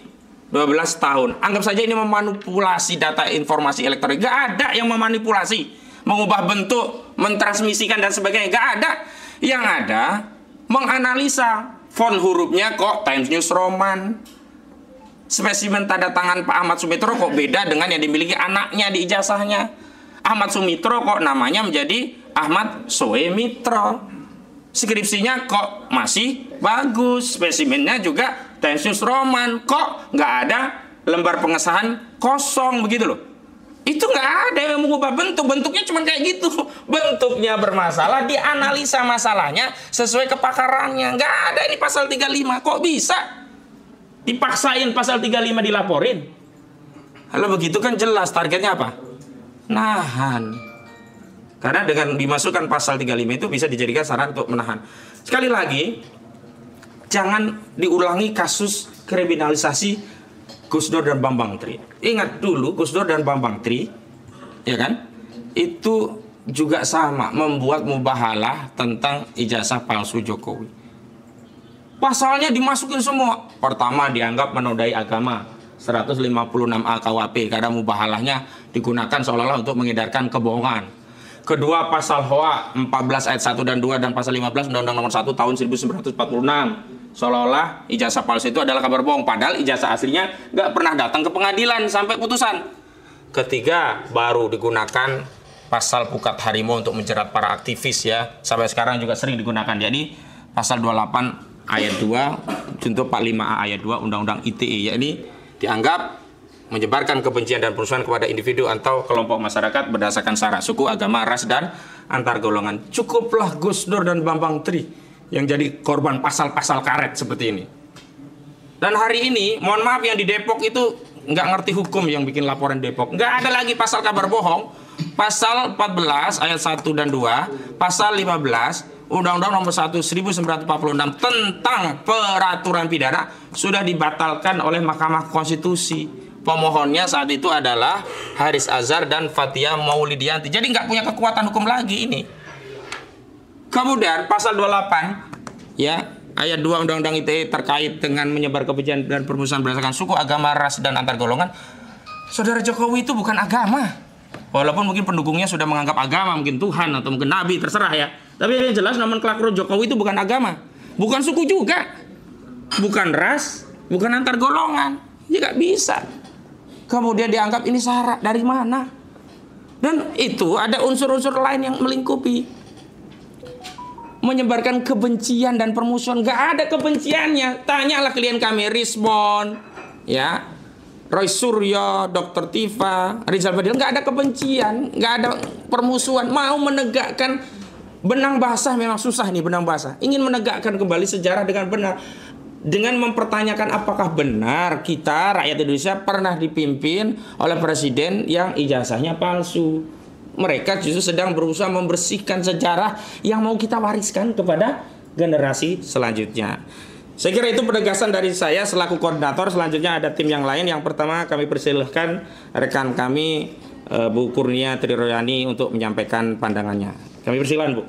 12 tahun. Anggap saja ini memanipulasi data informasi elektronik. Gak ada yang memanipulasi, mengubah bentuk, mentransmisikan dan sebagainya. Gak ada. Yang ada menganalisa font hurufnya kok Times News Roman. Spesimen tanda tangan Pak Ahmad Sumitro kok beda dengan yang dimiliki anaknya di ijazahnya. Ahmad Sumitro kok namanya menjadi Ahmad Soemitro. Skripsinya kok masih bagus, spesimennya juga Times News Roman, kok nggak ada lembar pengesahan kosong begitu loh. Itu nggak ada yang mengubah bentuknya cuma kayak gitu. Bentuknya bermasalah, dianalisa masalahnya sesuai kepakarannya. Nggak ada ini pasal 35, kok bisa dipaksain pasal 35 dilaporin? Kalau begitu kan jelas targetnya apa? Nahan. Karena dengan dimasukkan pasal 35 itu bisa dijadikan syarat untuk menahan. Sekali lagi, jangan diulangi kasus kriminalisasi Gus Dur dan Bambang Tri. Ingat dulu Gus Dur dan Bambang Tri, ya kan? Itu juga sama membuat mubahalah tentang ijazah palsu Jokowi. Pasalnya dimasukin semua. Pertama dianggap menodai agama. 156A KUHP karena mubahalahnya digunakan seolah-olah untuk mengedarkan kebohongan. Kedua, pasal HOA 14 ayat 1 dan 2 dan pasal 15 Undang-Undang nomor 1 tahun 1946. Seolah-olah ijazah palsu itu adalah kabar bohong, padahal ijazah aslinya nggak pernah datang ke pengadilan sampai putusan. Ketiga, baru digunakan pasal pukat harimau untuk menjerat para aktivis ya. Sampai sekarang juga sering digunakan. Jadi pasal 28 ayat 2 junto 45A ayat 2 Undang-Undang ITE, ya, ini dianggap menyebarkan kebencian dan perusuhan kepada individu atau kelompok masyarakat berdasarkan sara, suku, agama, ras, dan antar golongan. Cukuplah Gus Dur dan Bambang Tri yang jadi korban pasal-pasal karet seperti ini. Dan hari ini, mohon maaf, yang di Depok itu nggak ngerti hukum yang bikin laporan Depok. Nggak ada lagi pasal kabar bohong. Pasal 14 ayat 1 dan 2, pasal 15 Undang-Undang Nomor 1 1946 tentang peraturan pidana sudah dibatalkan oleh Mahkamah Konstitusi. Pemohonnya saat itu adalah Haris Azhar dan Fathia Maulidianti. Jadi nggak punya kekuatan hukum lagi ini. Kemudian pasal 28 ya, ayat 2 Undang-Undang ITE terkait dengan menyebar kebencian dan permusuhan berdasarkan suku, agama, ras, dan antar golongan. Saudara Jokowi itu bukan agama. Walaupun mungkin pendukungnya sudah menganggap agama, mungkin Tuhan atau mungkin Nabi, terserah ya. Tapi yang jelas nomenklatur Jokowi itu bukan agama, bukan suku juga, bukan ras, bukan antar golongan. Ya nggak bisa. Kemudian dianggap ini syarat dari mana? Dan itu ada unsur-unsur lain yang melingkupi. Menyebarkan kebencian dan permusuhan. Nggak ada kebenciannya. Tanyalah klien kami, Rismon, ya, Roy Suryo, Dr. Tifa, Rizal Fadil, nggak ada kebencian, nggak ada permusuhan. Mau menegakkan benang basah, memang susah nih benang basah. Ingin menegakkan kembali sejarah dengan benar, dengan mempertanyakan apakah benar kita rakyat Indonesia pernah dipimpin oleh presiden yang ijazahnya palsu. Mereka justru sedang berusaha membersihkan sejarah yang mau kita wariskan kepada generasi selanjutnya. Saya kira itu penegasan dari saya selaku koordinator. Selanjutnya ada tim yang lain. Yang pertama kami persilahkan rekan kami Bu Kurnia Triroyani untuk menyampaikan pandangannya. Kami persilahkan, Bu.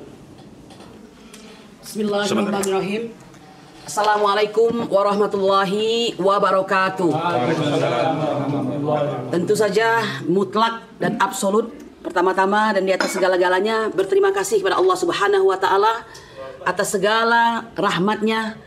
Bismillahirrahmanirrahim. Assalamualaikum warahmatullahi wabarakatuh. Tentu saja mutlak dan absolut, pertama-tama dan di atas segala-galanya berterima kasih kepada Allah Subhanahu wa taala atas segala rahmatnya.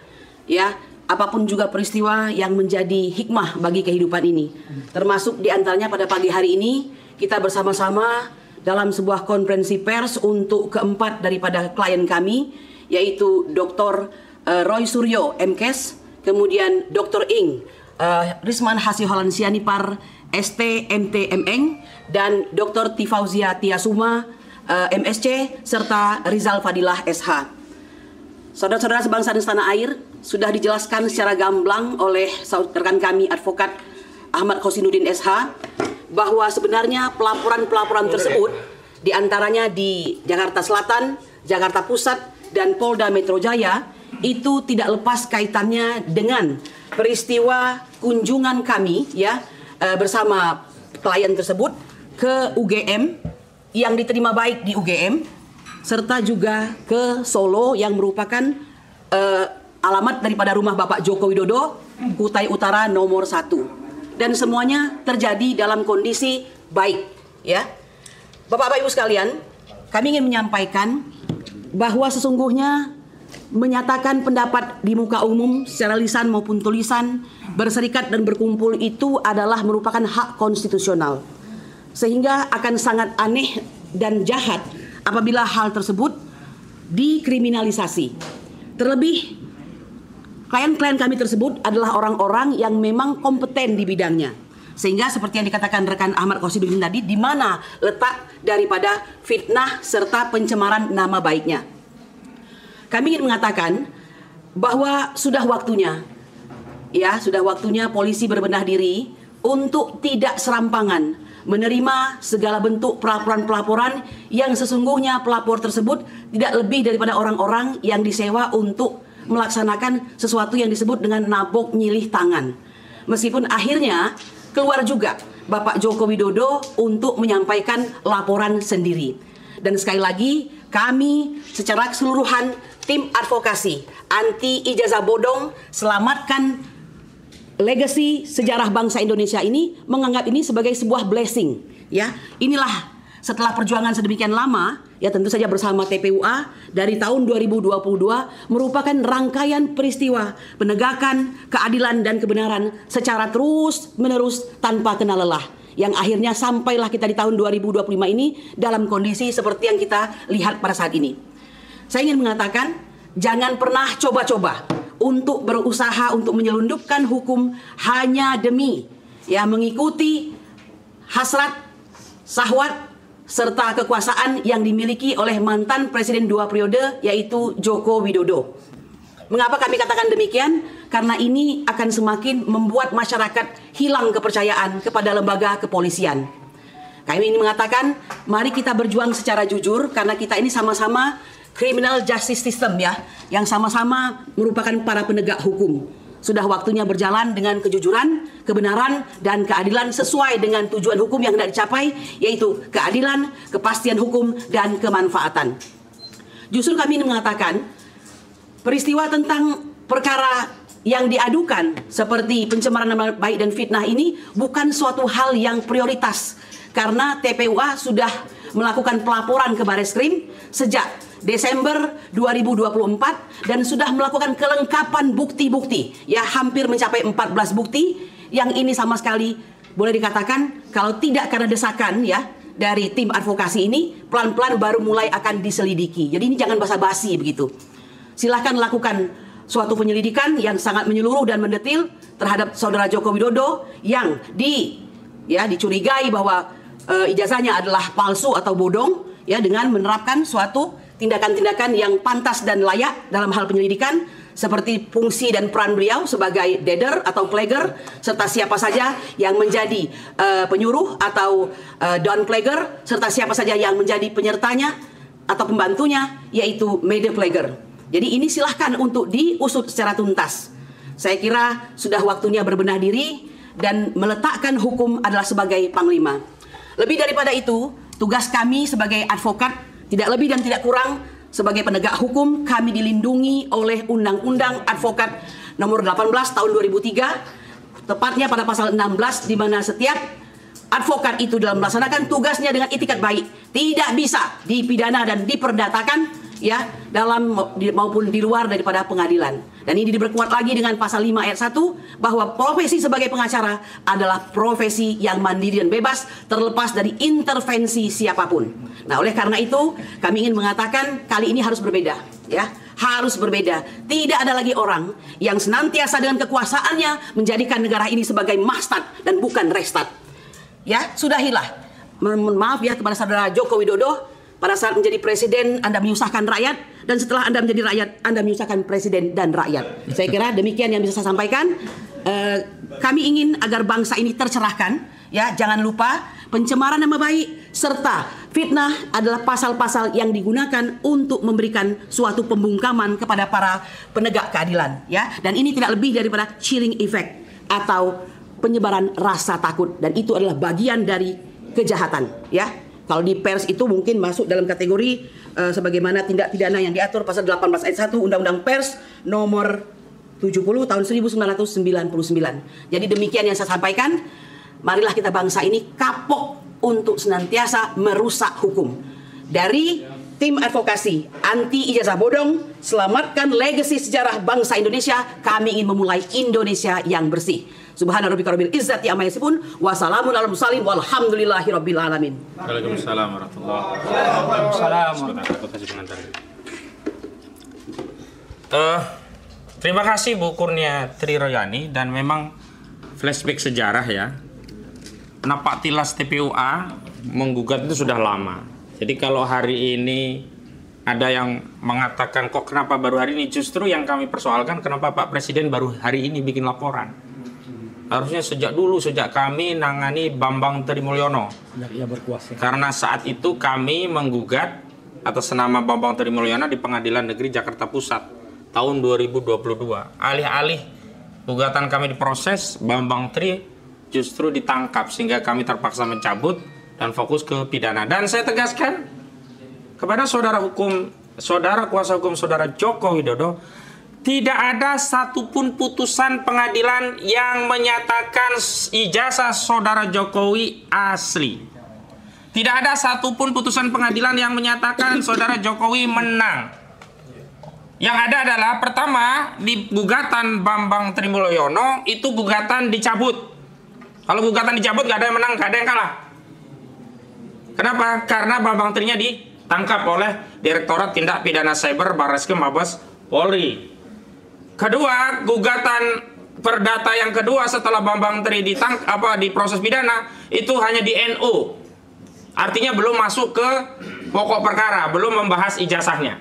Ya, apapun juga peristiwa yang menjadi hikmah bagi kehidupan ini, termasuk diantaranya pada pagi hari ini kita bersama-sama dalam sebuah konferensi pers untuk keempat daripada klien kami, yaitu Dr. Roy Suryo MKes, kemudian Dr. Ing Risman Hasiholan Sianipar ST MT MN, dan Dr. Tifauzia Tiasuma MSc serta Rizal Fadilah SH. Saudara-saudara sebangsa dan setanah air, sudah dijelaskan secara gamblang oleh rekan kami advokat Ahmad Khosinuddin SH bahwa sebenarnya pelaporan-pelaporan tersebut diantaranya di Jakarta Selatan, Jakarta Pusat, dan Polda Metro Jaya itu tidak lepas kaitannya dengan peristiwa kunjungan kami ya bersama klien tersebut ke UGM yang diterima baik di UGM, serta juga ke Solo yang merupakan alamat daripada rumah Bapak Joko Widodo, Kutai Utara nomor 1. Dan semuanya terjadi dalam kondisi baik, ya. Bapak-bapak Ibu sekalian, kami ingin menyampaikan bahwa sesungguhnya menyatakan pendapat di muka umum secara lisan maupun tulisan, berserikat dan berkumpul itu adalah merupakan hak konstitusional. Sehingga akan sangat aneh dan jahat apabila hal tersebut dikriminalisasi. Terlebih, klien-klien kami tersebut adalah orang-orang yang memang kompeten di bidangnya. Sehingga seperti yang dikatakan rekan Ahmad Khosinuddin tadi, di mana letak daripada fitnah serta pencemaran nama baiknya. Kami ingin mengatakan bahwa sudah waktunya, ya, sudah waktunya polisi berbenah diri untuk tidak serampangan menerima segala bentuk pelaporan-pelaporan yang sesungguhnya pelapor tersebut tidak lebih daripada orang-orang yang disewa untuk melaksanakan sesuatu yang disebut dengan nabok nyilih tangan. Meskipun akhirnya keluar juga Bapak Joko Widodo untuk menyampaikan laporan sendiri. Dan sekali lagi kami secara keseluruhan tim advokasi anti ijazah bodong selamatkan legacy sejarah bangsa Indonesia ini, menganggap ini sebagai sebuah blessing, ya. Inilah setelah perjuangan sedemikian lama, ya, tentu saja bersama TPUA dari tahun 2022 merupakan rangkaian peristiwa penegakan keadilan dan kebenaran secara terus-menerus tanpa kenal lelah. yang akhirnya sampailah kita di tahun 2025 ini dalam kondisi seperti yang kita lihat pada saat ini. Saya ingin mengatakan, jangan pernah coba-coba untuk berusaha untuk menyelundupkan hukum hanya demi mengikuti hasrat, syahwat, serta kekuasaan yang dimiliki oleh mantan presiden 2 periode, yaitu Joko Widodo. Mengapa kami katakan demikian? Karena ini akan semakin membuat masyarakat hilang kepercayaan kepada lembaga kepolisian. Kami ingin mengatakan, mari kita berjuang secara jujur, karena kita ini sama-sama criminal justice system yang sama-sama merupakan para penegak hukum. Sudah waktunya berjalan dengan kejujuran, kebenaran, dan keadilan sesuai dengan tujuan hukum yang hendak dicapai, yaitu keadilan, kepastian hukum, dan kemanfaatan. Justru kami ingin mengatakan, peristiwa tentang perkara yang diadukan seperti pencemaran nama baik dan fitnah ini bukan suatu hal yang prioritas, karena TPUA sudah melakukan pelaporan ke Bareskrim sejak Desember 2024 dan sudah melakukan kelengkapan bukti-bukti, hampir mencapai 14 bukti, yang ini sama sekali boleh dikatakan kalau tidak karena desakan dari tim advokasi ini, pelan-pelan baru mulai akan diselidiki. Jadi ini jangan basa-basi begitu. Silahkan lakukan suatu penyelidikan yang sangat menyeluruh dan mendetil terhadap saudara Joko Widodo yang dicurigai bahwa ijazahnya adalah palsu atau bodong, dengan menerapkan suatu tindakan-tindakan yang pantas dan layak dalam hal penyelidikan, seperti fungsi dan peran beliau sebagai dader atau flagger, serta siapa saja yang menjadi penyuruh atau down flagger, serta siapa saja yang menjadi penyertanya atau pembantunya, yaitu media flagger. Jadi ini silahkan untuk diusut secara tuntas. Saya kira sudah waktunya berbenah diri dan meletakkan hukum adalah sebagai panglima. Lebih daripada itu, tugas kami sebagai advokat tidak lebih dan tidak kurang sebagai penegak hukum, kami dilindungi oleh Undang-Undang Advokat Nomor 18 Tahun 2003, tepatnya pada pasal 16, di mana setiap advokat itu dalam melaksanakan tugasnya dengan itikat baik tidak bisa dipidana dan diperdatakan dalam maupun di luar daripada pengadilan. Dan ini diperkuat lagi dengan pasal 5 ayat 1 bahwa profesi sebagai pengacara adalah profesi yang mandiri dan bebas terlepas dari intervensi siapapun. Nah, oleh karena itu kami ingin mengatakan kali ini harus berbeda, harus berbeda. Tidak ada lagi orang yang senantiasa dengan kekuasaannya menjadikan negara ini sebagai mastat dan bukan restat. Sudahilah. Mohon maaf kepada saudara Joko Widodo, pada saat menjadi presiden Anda menyusahkan rakyat, dan setelah Anda menjadi rakyat Anda menyusahkan presiden dan rakyat. Saya kira demikian yang bisa saya sampaikan. Kami ingin agar bangsa ini tercerahkan. Jangan lupa pencemaran nama baik serta fitnah adalah pasal-pasal yang digunakan untuk memberikan suatu pembungkaman kepada para penegak keadilan. Dan ini tidak lebih daripada chilling effect atau penyebaran rasa takut, dan itu adalah bagian dari kejahatan. Kalau di pers itu mungkin masuk dalam kategori sebagaimana tindak pidana yang diatur pasal 18 ayat 1 Undang-Undang Pers nomor 70 tahun 1999. Jadi demikian yang saya sampaikan. Marilah kita bangsa ini kapok untuk senantiasa merusak hukum. Dari tim advokasi anti ijazah bodong, selamatkan legasi sejarah bangsa Indonesia, kami ingin memulai Indonesia yang bersih. Subhana rabbika rabbil izzati amma yasifun wa salamun alal mursalin walhamdulillahi rabbil alamin. Waalaikumsalam warahmatullahi wabarakatuh. Terima kasih Bu Kurnia Triroyani, dan memang flashback sejarah Napak tilas TPUA menggugat itu sudah lama. Jadi kalau hari ini ada yang mengatakan kok kenapa baru hari ini, justru yang kami persoalkan kenapa Pak Presiden baru hari ini bikin laporan. Harusnya sejak dulu, sejak kami nangani Bambang Trimulyono. Karena saat itu kami menggugat atas nama Bambang Trimulyono di Pengadilan Negeri Jakarta Pusat tahun 2022. Alih-alih gugatan kami diproses, Bambang Tri justru ditangkap sehingga kami terpaksa mencabut dan fokus ke pidana. Dan saya tegaskan kepada saudara kuasa hukum saudara Joko Widodo, tidak ada satupun putusan pengadilan yang menyatakan ijazah saudara Jokowi asli. Tidak ada satupun putusan pengadilan yang menyatakan saudara Jokowi menang. Yang ada adalah pertama, di gugatan Bambang Trimulyono itu gugatan dicabut. Kalau gugatan dicabut nggak ada yang menang, nggak ada yang kalah. Kenapa? Karena Bambang Trinya ditangkap oleh Direktorat Tindak Pidana Cyber Barreskrim Mabes Polri. Kedua, gugatan perdata yang kedua setelah Bambang Tri di proses pidana itu hanya di NU. Artinya belum masuk ke pokok perkara, belum membahas ijazahnya.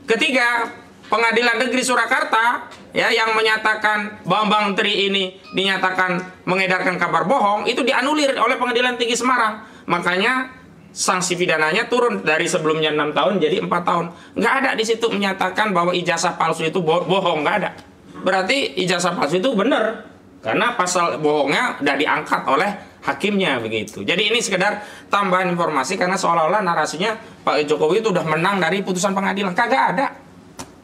Ketiga, Pengadilan Negeri Surakarta ya yang menyatakan Bambang Tri ini dinyatakan mengedarkan kabar bohong itu dianulir oleh Pengadilan Tinggi Semarang. Makanya sanksi pidananya turun dari sebelumnya 6 tahun jadi 4 tahun. Nggak ada di situ menyatakan bahwa ijazah palsu itu bohong, nggak ada. Berarti ijazah palsu itu benar karena pasal bohongnya udah diangkat oleh hakimnya begitu. Jadi ini sekedar tambahan informasi karena seolah-olah narasinya Pak Jokowi itu udah menang dari putusan pengadilan. Kagak ada.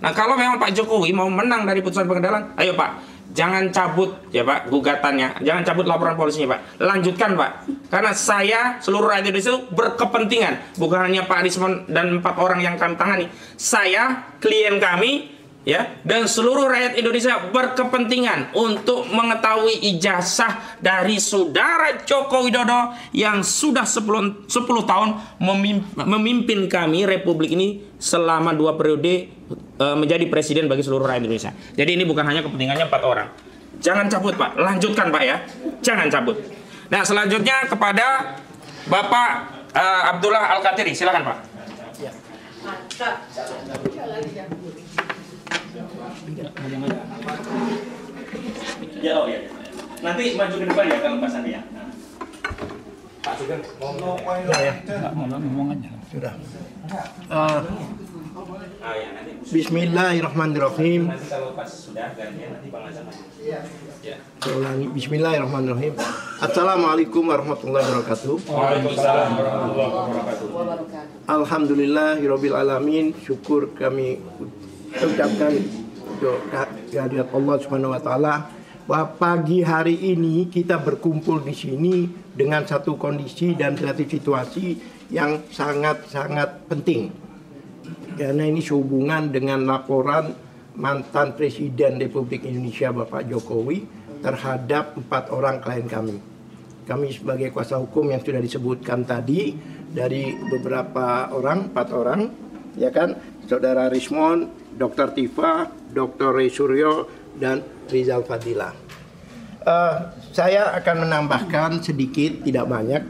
Nah kalau memang Pak Jokowi mau menang dari putusan pengadilan, ayo Pak, jangan cabut ya Pak gugatannya, jangan cabut laporan polisinya Pak, lanjutkan Pak. Karena saya seluruh rakyat Indonesia berkepentingan, bukan hanya Pak Rismon dan 4 orang yang kami tangani, saya, klien kami, ya, dan seluruh rakyat Indonesia berkepentingan untuk mengetahui ijazah dari saudara Joko Widodo yang sudah 10 tahun memimpin kami Republik ini selama 2 periode menjadi presiden bagi seluruh rakyat Indonesia. Jadi ini bukan hanya kepentingannya 4 orang. Jangan cabut Pak, lanjutkan Pak ya, jangan cabut. Nah selanjutnya kepada Bapak Abdullah Al-Katiri, silakan Pak. Ya. Ya, oh ya. Nanti maju ke depan ya kalau Pak Sandi ya. Pak Sugeng ngomong ya. Ngomong aja. Sudah. Bismillahirrahmanirrahim. Nanti kalau pas sudah gantian nanti Bang Azam maju. Ya. Saya ulangi. Bismillahirrahmanirrahim. Assalamualaikum warahmatullahi wabarakatuh. Waalaikumsalam warahmatullahi wabarakatuh. Alhamdulillahirabbil alamin. Syukur kami ucapkan untuk kehadirat Allah Subhanahu wa taala bahwa pagi hari ini kita berkumpul di sini dengan satu kondisi dan satu situasi yang sangat-sangat penting. Karena ini sehubungan dengan laporan mantan Presiden Republik Indonesia Bapak Jokowi terhadap 4 orang klien kami. Kami sebagai kuasa hukum yang sudah disebutkan tadi dari beberapa orang, 4 orang, ya kan, Saudara Rismon, Dr. Tifa, Dr. Ray Suryo, dan Rizal Fadila. Saya akan menambahkan sedikit, tidak banyak,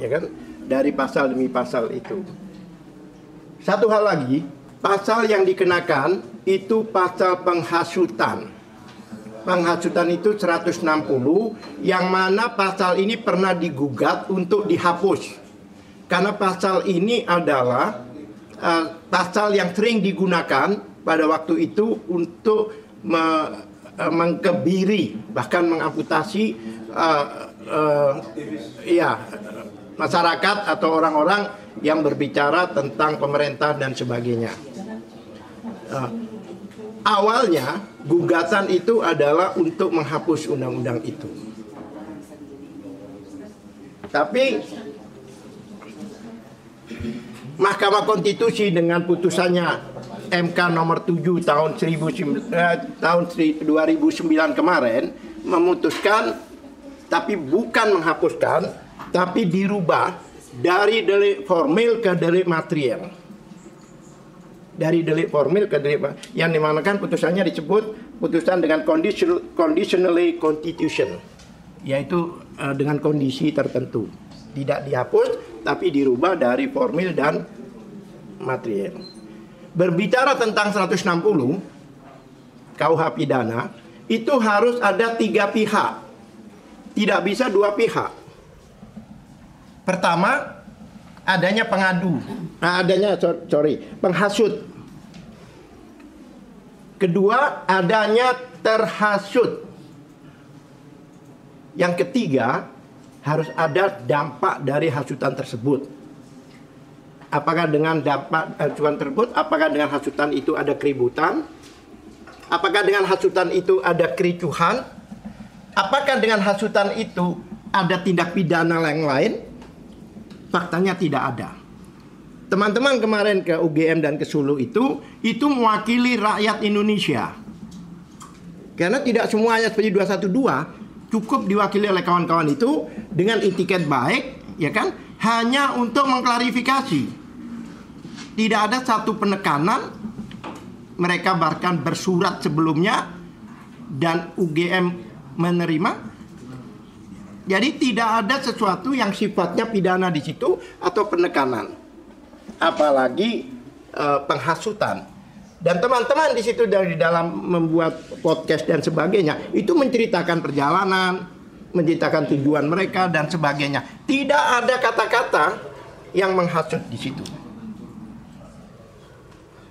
ya kan, dari pasal demi pasal itu. Satu hal lagi, pasal yang dikenakan itu pasal penghasutan. Penghasutan itu 160, yang mana pasal ini pernah digugat untuk dihapus. Karena pasal ini adalah pasal yang sering digunakan pada waktu itu untuk mengkebiri, bahkan mengamputasi masyarakat atau orang-orang yang berbicara tentang pemerintah dan sebagainya. Awalnya gugatan itu adalah untuk menghapus undang-undang itu. Tapi Mahkamah Konstitusi dengan putusannya MK nomor 7 tahun 2009 kemarin memutuskan, tapi bukan menghapuskan, tapi dirubah dari delik formil ke delik material. Dari delik formil ke delik yang dimanakan putusannya disebut putusan dengan conditionally constitution, yaitu dengan kondisi tertentu. Tidak dihapus, tapi dirubah dari formil dan material. Berbicara tentang 160 KUH pidana, itu harus ada 3 pihak. Tidak bisa 2 pihak. Pertama, adanya pengadu. Penghasut. Kedua, adanya terhasut. Yang ketiga, harus ada dampak dari hasutan tersebut. Apakah dengan dampak hasutan tersebut, apakah dengan hasutan itu ada keributan? Apakah dengan hasutan itu ada kericuhan? Apakah dengan hasutan itu ada tindak pidana yang lain? Faktanya tidak ada. Teman-teman kemarin ke UGM dan ke Sulu itu mewakili rakyat Indonesia. Karena tidak semuanya seperti 212, cukup diwakili oleh kawan-kawan itu dengan etiket baik, ya kan? Hanya untuk mengklarifikasi. Tidak ada satu penekanan. Mereka bahkan bersurat sebelumnya dan UGM menerima. Jadi tidak ada sesuatu yang sifatnya pidana di situ atau penekanan. Apalagi penghasutan. Dan teman-teman di situ dari dalam membuat podcast dan sebagainya itu menceritakan perjalanan, menceritakan tujuan mereka dan sebagainya. Tidak ada kata-kata yang menghasut di situ.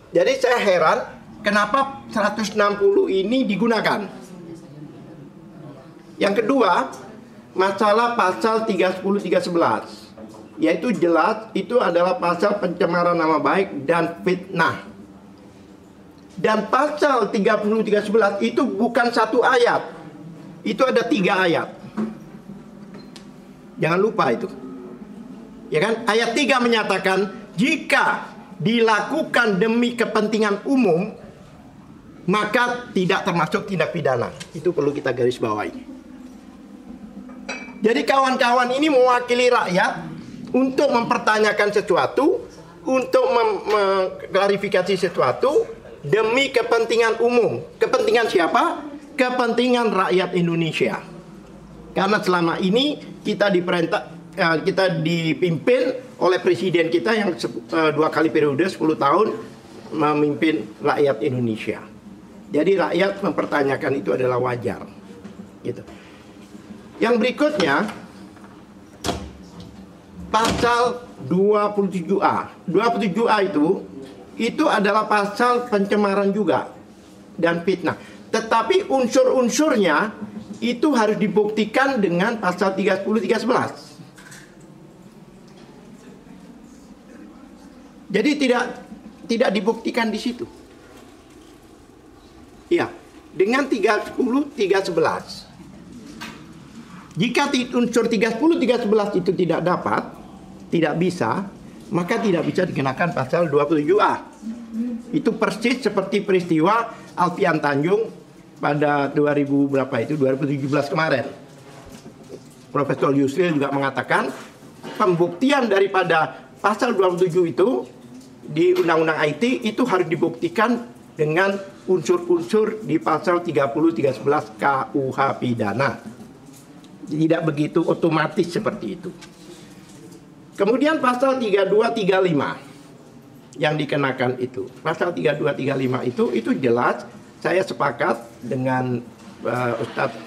Jadi saya heran kenapa 160 ini digunakan. Yang kedua, masalah pasal 310 311, yaitu jelas itu adalah pasal pencemaran nama baik dan fitnah. Dan pasal 30 311 itu bukan satu ayat. Itu ada 3 ayat. Jangan lupa itu. Ya kan? Ayat 3 menyatakan jika dilakukan demi kepentingan umum maka tidak termasuk tindak pidana. Itu perlu kita garis bawahi. Jadi kawan-kawan ini mewakili rakyat untuk mempertanyakan sesuatu, untuk mengklarifikasi sesuatu demi kepentingan umum. Kepentingan siapa? Kepentingan rakyat Indonesia. Karena selama ini kita dipimpin oleh presiden kita yang 2 kali periode 10 tahun memimpin rakyat Indonesia. Jadi rakyat mempertanyakan itu adalah wajar. Gitu. Yang berikutnya pasal 27A. 27A itu adalah pasal pencemaran juga dan fitnah. Tetapi unsur-unsurnya itu harus dibuktikan dengan pasal 30 311. Jadi tidak dibuktikan di situ. Iya, dengan 30 311. Jika unsur 30 311 itu tidak dapat, tidak bisa, maka tidak bisa dikenakan pasal 27A. Itu persis seperti peristiwa Alfian Tanjung pada 2017 kemarin. Profesor Yusril juga mengatakan pembuktian daripada pasal 27 itu di Undang-Undang IT itu harus dibuktikan dengan unsur-unsur di pasal 30 311 KUH pidana. Tidak begitu otomatis seperti itu. Kemudian pasal 3235 yang dikenakan itu. Pasal 3235 itu jelas, saya sepakat dengan Ustadz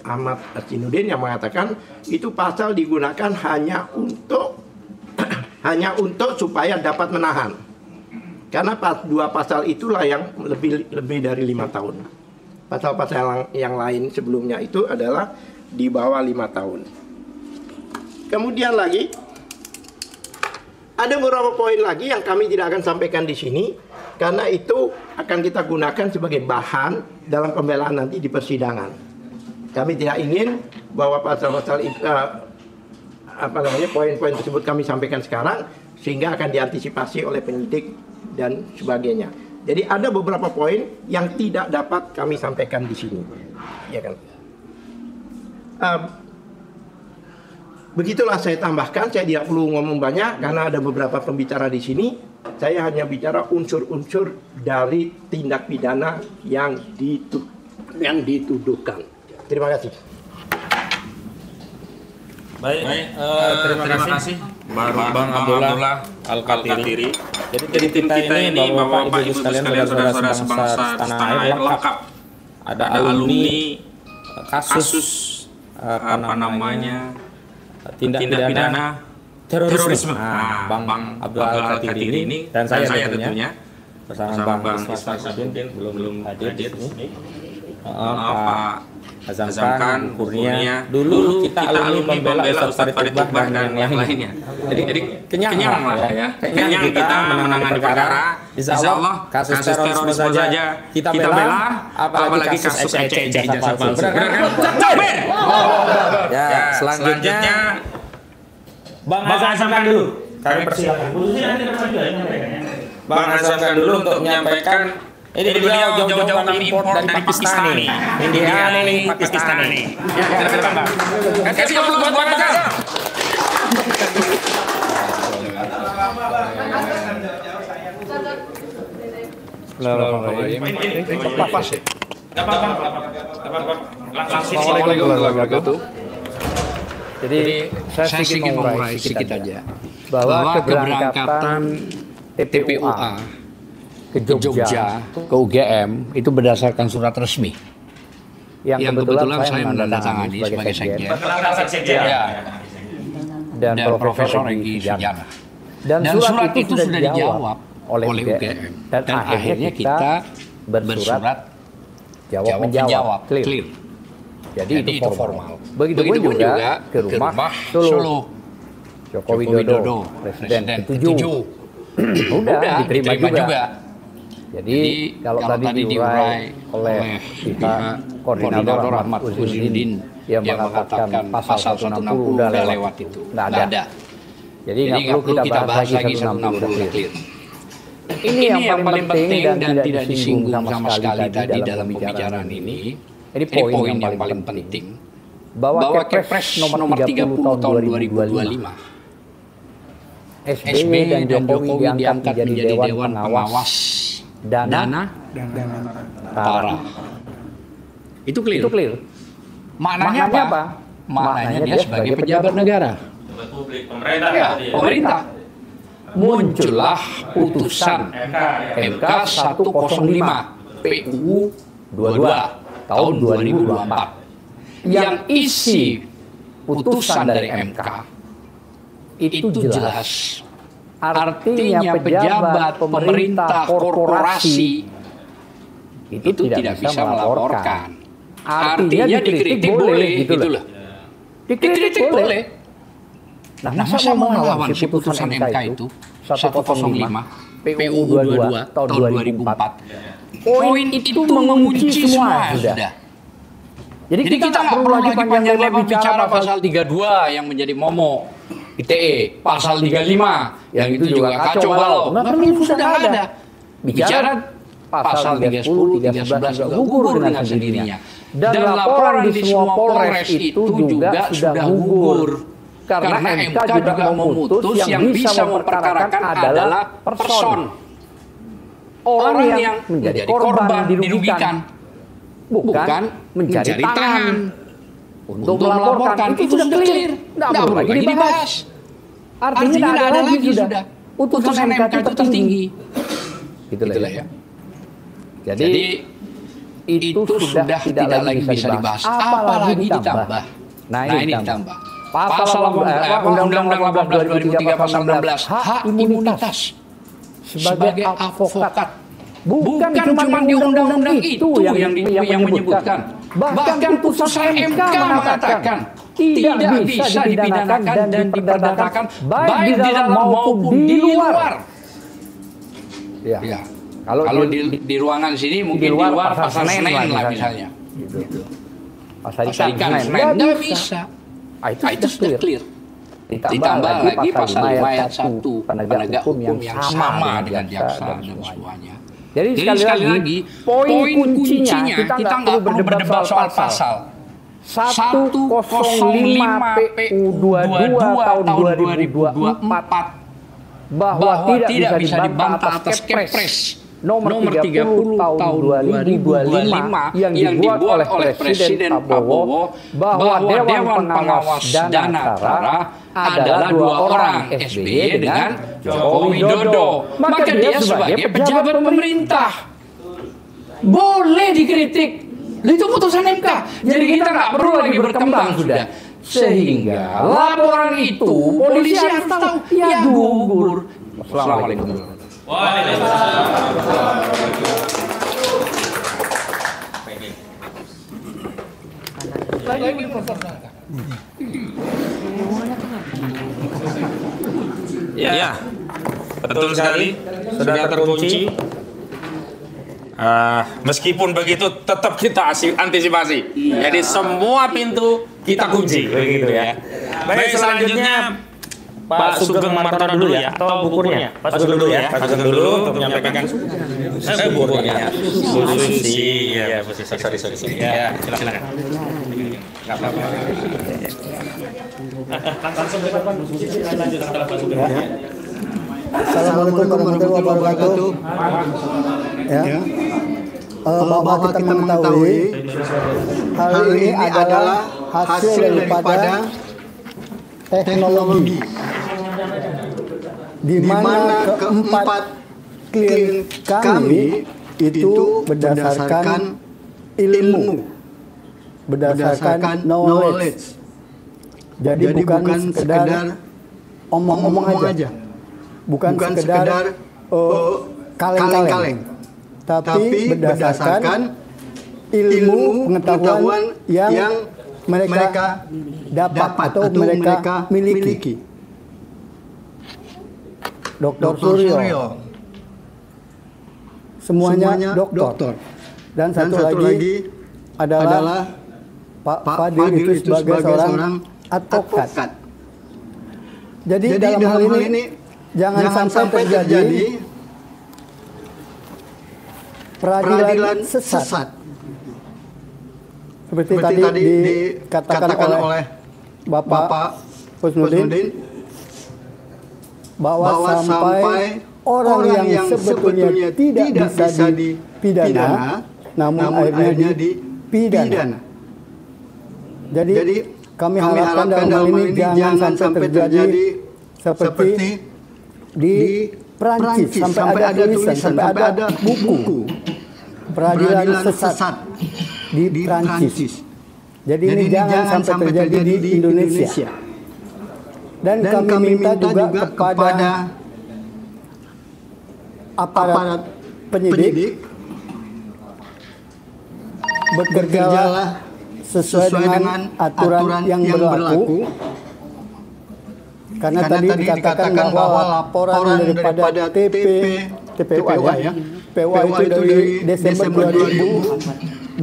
Ahmad Hasanuddin yang mengatakan itu pasal digunakan hanya untuk supaya dapat menahan. Karena dua pasal itulah yang lebih dari 5 tahun. Pasal-pasal yang lain sebelumnya itu adalah di bawah 5 tahun. Kemudian lagi ada beberapa poin lagi yang kami tidak akan sampaikan di sini karena itu akan kita gunakan sebagai bahan dalam pembelaan nanti di persidangan. Kami tidak ingin bahwa pasal-pasal poin-poin tersebut kami sampaikan sekarang sehingga akan diantisipasi oleh penyidik dan sebagainya. Jadi ada beberapa poin yang tidak dapat kami sampaikan di sini, ya kan? Begitulah saya tambahkan. Saya tidak perlu ngomong banyak karena ada beberapa pembicara di sini. Saya hanya bicara unsur-unsur dari tindak pidana yang dituduhkan. Terima kasih. Baik, terima kasih Bang Abdullah Al-Katiri. Jadi tim kita ini Bapak Ibu sekalian saudara-saudara sebangsa tanah air lengkap. Ada alumni kasus tindak pidana terorisme. Bang Abdullah Al-Katiri ini dan saya tentunya bersama Bang Iswar Sabin belum hadir di sini. Pak Azamkan, Kurnia. Dulu kita alumni pembela Ustaz Farid Iqbal dan yang lainnya. Jadi kenyang lah ya. Kenyang kita menangani perkara. Insya Allah kasus terorisme saja kita bela, apalagi kasus ecek jasa palsu. Benar kan? Ya, selanjutnya Bang Azamkan dulu. Kami persilakan. Bang Azamkan dulu untuk menyampaikan Ini beliau jauh-jauh kami impor dari Pakistan nih. India nih, Pakistan nih. Ya, silakan Bang. Kasih aplaus buat Bang Hasan. Assalamualaikum warahmatullahi wabarakatuh. Jadi saya sedikit mengurai sedikit aja bahwa keberangkatan TPUA ke Jogja, ke UGM itu berdasarkan surat resmi yang kebetulan saya menandatangani sebagai sekjen dan Profesor Renggi Sujana. Dan surat itu sudah dijawab oleh UGM dan akhirnya kita bersurat jawab menjawab clear. Jadi itu formal. Begitupun juga ke rumah Solo Joko Widodo, Presiden ke-7. Udah diterima juga. Jadi kalau tadi diurai oleh pihak Koordinator Ahmad Uzzuddin yang mengatakan pasal 160 udah lewat itu, nggak ada. Jadi nggak perlu kita bahas lagi 160 udah clear. Ini yang paling penting dan tidak disinggung sama sekali tadi dalam pembicaraan ini. Ini poin yang paling penting bahwa Kepres nomor 30 tahun 2025 SBY dan Jokowi diangkat menjadi Dewan Pengawas Dana Tara. Itu clear. Maknanya apa? Maknanya dia sebagai pejabat negara. Pemerintah. Muncullah putusan MK 105 PUU 22 tahun 2024 yang isi putusan dari MK itu jelas. Artinya pejabat pemerintah korporasi itu tidak bisa melaporkan. Artinya dikritik boleh gitu loh. Dikritik boleh. Nah, masa mau melawan si putusan MK itu 105 PUU 22 tahun 2004. Poin itu mengunci semua sudah. Jadi kita nggak perlu lagi panjang lebar bicara pasal 32 yang menjadi momok ITE, pasal 35 yang itu juga kacau balau. Nggak perlu, sudah ada. Bicara pasal 310, 311 juga gugur dengan sendirinya. Dan laporan di semua Polres itu juga sudah gugur. Karena MK juga memutus yang bisa memperkarakan adalah person. Orang yang menjadi korban dirugikan, bukan mencari tangan untuk melaporkan. Itu sudah clear, tidak perlu lagi dibahas. Artinya tidak ada lagi sudah. Putusan MK itu tertinggi. Itulah ya. Jadi itu sudah tidak lagi bisa dibahas. Apalagi ditambah. Nah ini ditambah. Pasal Undang-Undang 18 2003 pasal 16 hak imunitas sebagai advokat. Bukan cuma di undang-undang itu yang menyebutkan. Bahkan putusan MK mengatakan tidak bisa dipidanakan dan diperdatakan baik di dalam maupun di luar. Ya. Kalau di ruangan sini mungkin di luar pasal Senen lah misalnya. Pasal ikan nggak bisa. Itu sudah clear. Ditambah lagi pasal 5 ayat 1 penegak hukum yang sama dengan jaksa dan semuanya. Jadi sekali lagi poin kuncinya kita nggak perlu berdebat soal pasal 105 PU 22 tahun 2024 bahwa tidak bisa dibantah atas Kepres nomor 30 tahun 2025 yang dibuat oleh Presiden Prabowo bahwa Dewan Pengawas Dana Tara adalah dua orang, SBY dengan Joko Widodo. Maka dia sebagai pejabat pemerintah boleh dikritik. Itu putusan MK. Jadi kita nggak perlu lagi berkembang sudah. Sehingga laporan itu polisi harus tahu ya gugur. Wassalamualaikum. Ya, betul sekali. Sudah terkunci. Meskipun begitu, tetap kita antisipasi. Jadi semua pintu kita kunci, begitu ya. Baik, selanjutnya Pak Sugeng Martono dulu ya, atau bukurnya? Pak Sugeng dulu ya, Pak Sugeng dulu untuk menyampaikan. Saya bukurnya. Susi, ya, sorry. Ya, silakan. Nggak apa-apa. Langsung lanjut setelah Pak Sugeng. Assalamualaikum warahmatullahi wabarakatuh. Ya. Bahwa kita mengetahui hal ini adalah hasil daripada teknologi, di mana keempat klien kami itu berdasarkan ilmu, berdasarkan knowledge. Jadi bukan sekedar omong-omong aja, bukan sekedar kaleng-kaleng, tapi berdasarkan ilmu pengetahuan yang mereka dapat atau mereka miliki. Dr. Suryo, semuanya doktor. Dan satu lagi adalah Pak Fadil itu sebagai seorang advokat. Jadi dalam hal ini jangan sampai terjadi peradilan sesat. Seperti tadi dikatakan oleh Bapak Husnudin, bahwa sampai orang yang sebetulnya tidak bisa dipidana, namun akhirnya dipidana. Jadi kami harapkan dalam hal ini jangan sampai terjadi seperti di Prancis, sampai ada tulisan, sampai ada buku peradilan sesat di Prancis. Jadi ini jangan sampai terjadi di Indonesia. Dan kami minta juga kepada aparat penyidik bekerjalah sesuai dengan aturan yang berlaku. Karena tadi dikatakan bahwa laporan daripada TPWA ya, PWA itu dari Desember 2024.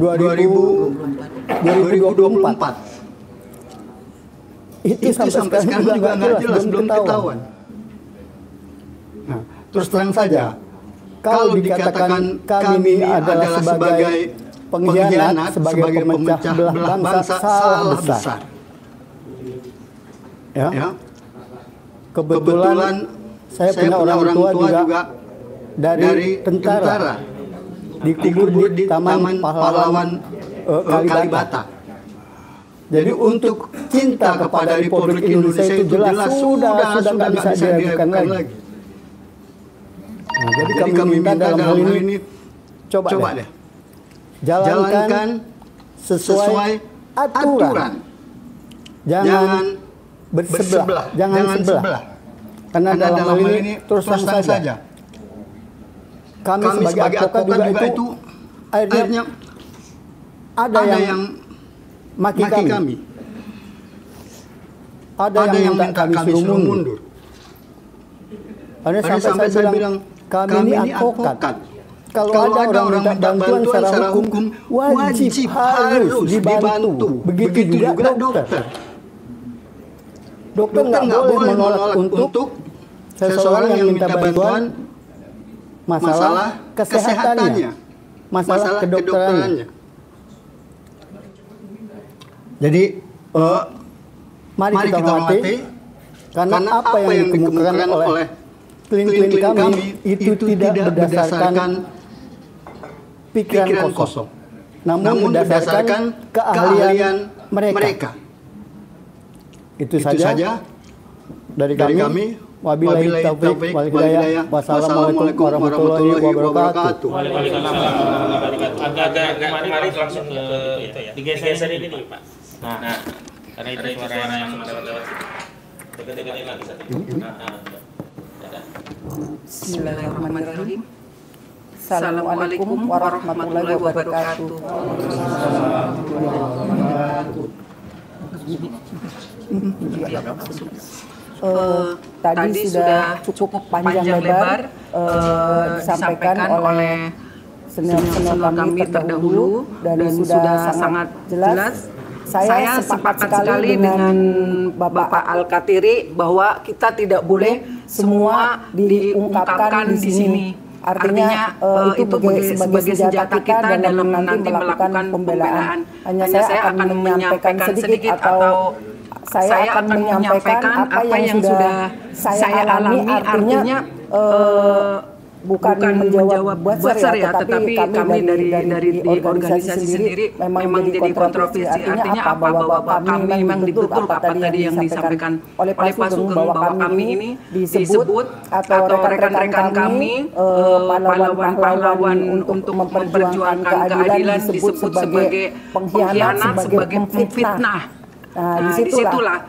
Itu sampai sekarang juga nggak jelas, belum ketahuan. Nah, terus terang saja, kalau dikatakan kami adalah sebagai pengkhianat, sebagai pemecah belah bangsa, salah besar. Ya. Kebetulan saya punya orang tua juga dari tentara, dikubur di Taman Pahlawan Kalibata. Jadi untuk cinta kepada Republik Indonesia itu jelas sudah nggak bisa diragukan lagi. Nah, jadi kami minta dalam hal ini coba deh jalankan sesuai aturan. Jangan bersebelah, jangan sebelah. Karena dalam hal ini terus terang saja. Kami sebagai advokat juga itu akhirnya ada yang maki kami. Ada yang minta kami suruh mundur. Ada sampai saya bilang kami ini advokat. Kalau ada orang minta bantuan secara hukum, wajib harus dibantu. Begitu juga dokter. Dokter nggak boleh menolak untuk seseorang yang minta bantuan masalah kesehatannya, masalah kedokterannya. Jadi mari kita hormati, karena apa yang dikemukakan oleh klien kami itu tidak berdasarkan pikiran kosong, namun berdasarkan keahlian mereka. Itu saja dari kami. Wabillahi taufiq wal hidayah. Wassalamualaikum warahmatullahi wabarakatuh. Agak mari langsung ke itu ya. Digeser ini nih, Pak. Nah, karena itu suara yang lewat. Dekat-dekat lagi satu. Bismillahirrahmanirrahim. Assalamualaikum warahmatullahi wabarakatuh. Tadi sudah cukup panjang lebar disampaikan oleh senior kami terdahulu dan sudah sangat jelas saya sepakat sekali dengan Bapak Al-Katiri bahwa kita tidak boleh semua diungkapkan di sini. Artinya itu sebagai senjata kita dalam nanti melakukan pembelaan. Hanya saya akan menyampaikan sedikit atau saya akan menyampaikan apa yang sudah saya alami. Artinya bukan menjawab buzzer ya, tetapi kami dari organisasi sendiri memang jadi kontroversi. Artinya apa? Bahwa kami memang betul apa tadi yang disampaikan oleh Pak Sugeng bahwa kami ini disebut atau rekan-rekan kami pahlawan untuk memperjuangkan keadilan disebut sebagai pengkhianat, sebagai pemfitnah. Nah, disitulah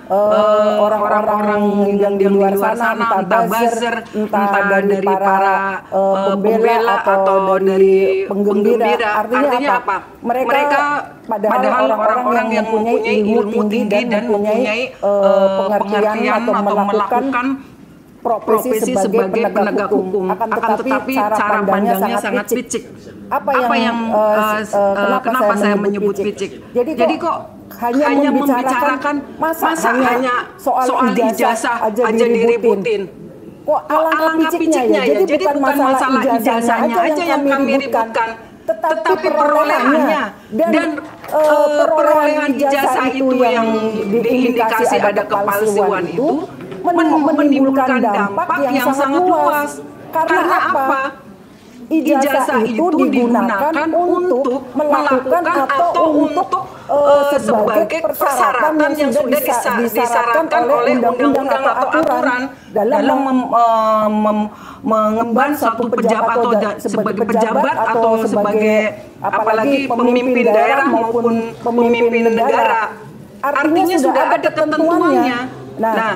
orang-orang yang di luar sana, entah buzzer, entah dari para pembela atau dari penggembira. Artinya apa? Mereka padahal orang-orang yang mempunyai ilmu tinggi dan mempunyai pengertian atau melakukan profesi sebagai penegak hukum. Akan tetapi cara pandangnya sangat picik. Kenapa saya menyebut picik? Jadi kok hanya membicarakan masa hanya soal ijazah aja diributin. Kok alangkah piciknya ya? Jadi bukan masalah ijazahnya aja yang kami ributkan, tetapi perolehannya dan perolehan ijazah itu yang diindikasi ada kepalsuan itu menimbulkan dampak yang sangat luas. Karena apa? Ijazah itu digunakan untuk melakukan atau untuk sebagai persyaratan yang sudah disyaratkan oleh undang-undang atau aturan dalam mengemban suatu pejabat atau sebagai pejabat atau sebagai apalagi pemimpin daerah maupun pemimpin negara. Artinya sudah ada ketentuannya. Nah,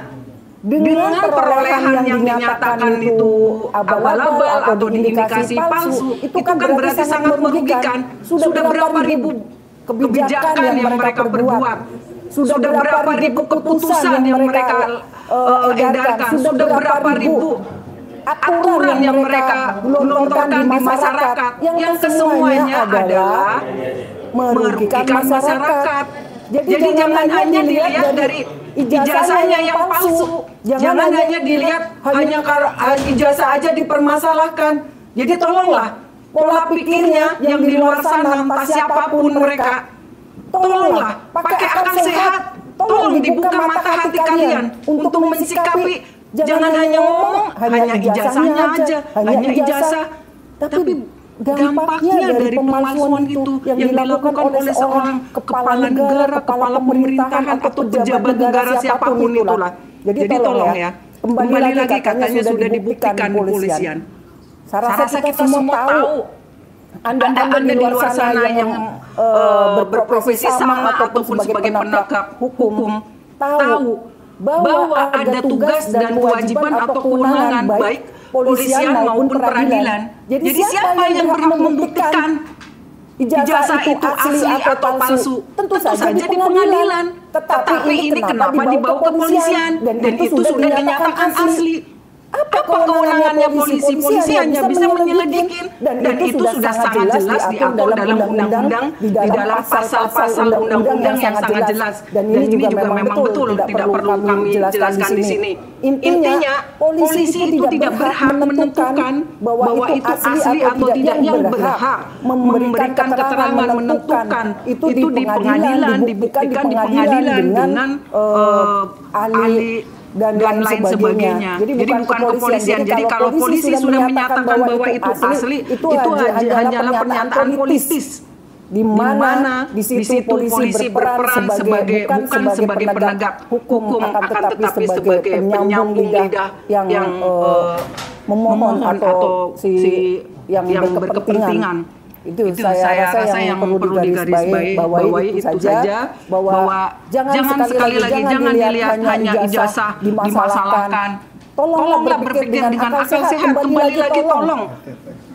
dengan perolehan yang dinyatakan itu abal-abal atau diindikasi palsu, itu kan berarti sangat merugikan. Sudah berapa ribu kebijakan yang mereka perbuat, sudah berapa ribu keputusan yang mereka edarkan, sudah berapa ribu aturan yang mereka gelontorkan di masyarakat, yang kesemuanya adalah merugikan masyarakat. Jadi jangan hanya dilihat dari ijazahnya yang palsu, jangan hanya dilihat hanya kalau ijazah aja dipermasalahkan. Jadi tolonglah pola pikirnya yang di luar sana, entah siapapun mereka, tolonglah pakai akal sehat, tolong dibuka mata hati kalian untuk mensikapi. Jangan hanya ngomong hanya ijazahnya aja, hanya ijazah, tapi dampaknya dari pemalsuan itu yang dilakukan oleh seorang kepala negara, kepala pemerintahan atau pejabat negara siapapun itulah. Jadi tolong ya, kembali lagi katanya sudah dibuktikan di kepolisian. Saya rasa kita semua tahu. Anda di luar sana yang berprofesi sama ataupun sebagai penegak hukum tahu bahwa ada tugas dan kewajiban atau kewenangan baik polisian maupun peradilan. Jadi siapa yang berhak membuktikan ijazah itu asli atau palsu? Tentu saja di pengadilan. Tetapi ini kenapa dibawa ke kepolisian dan itu sudah dinyatakan asli? Apa kewenangannya polisi? Polisi hanya bisa menyelidiki dan itu sudah sangat jelas diatur dalam undang-undang, di dalam pasal-pasal undang-undang yang sangat jelas. Dan ini juga memang betul tidak perlu kami jelaskan di sini. Intinya polisi itu tidak berhak menentukan bahwa itu asli atau tidak. Yang berhak memberikan keterangan menentukan itu di pengadilan, dibuktikan di pengadilan dengan ahli dan lain sebagainya. Jadi bukan kepolisian. Jadi kalau polisi sudah menyatakan bahwa itu asli, itu hanyalah pernyataan politis. Di mana di situ polisi berperan bukan sebagai penegak hukum, akan tetapi sebagai penyambung lidah yang memohon atau yang berkepentingan. Itu saya rasa yang perlu digarisbawahi itu saja, bahwa jangan sekali lagi jangan dilihat hanya ijazah dimasalahkan. Tolonglah berpikir dengan akal sehat. Kembali lagi tolong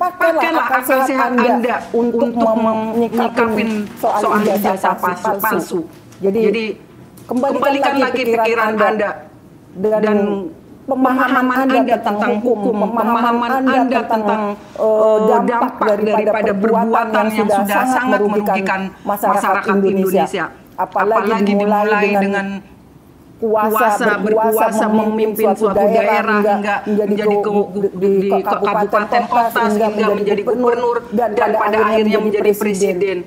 pakailah akal sehat Anda untuk menyikapin soal ijazah palsu. Jadi kembalikan lagi pikiran Anda dan pemahaman Anda tentang hukum, pemahaman Anda tentang dampak daripada perbuatan yang sudah sangat merugikan masyarakat Indonesia. apalagi dimulai dengan berkuasa memimpin suatu daerah hingga menjadi di kabupaten kota hingga menjadi gubernur dan pada akhirnya menjadi presiden.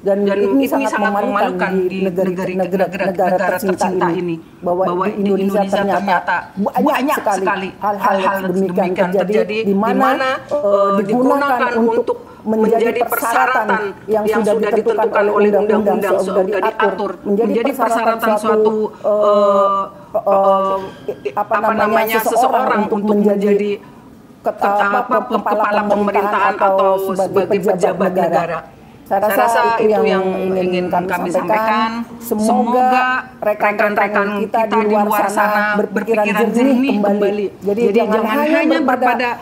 Dan ini sangat memalukan di negara tercinta ini bahwa Indonesia ternyata banyak sekali hal-hal demikian terjadi di mana digunakan untuk menjadi persyaratan yang sudah ditentukan oleh undang-undang, sudah diatur menjadi persyaratan suatu seseorang untuk menjadi kepala pemerintahan atau sebagai pejabat negara. Saya rasa itu yang ingin kami sampaikan. Semoga rekan-rekan kita di luar sana berpikiran jernih kembali. Jadi jangan hanya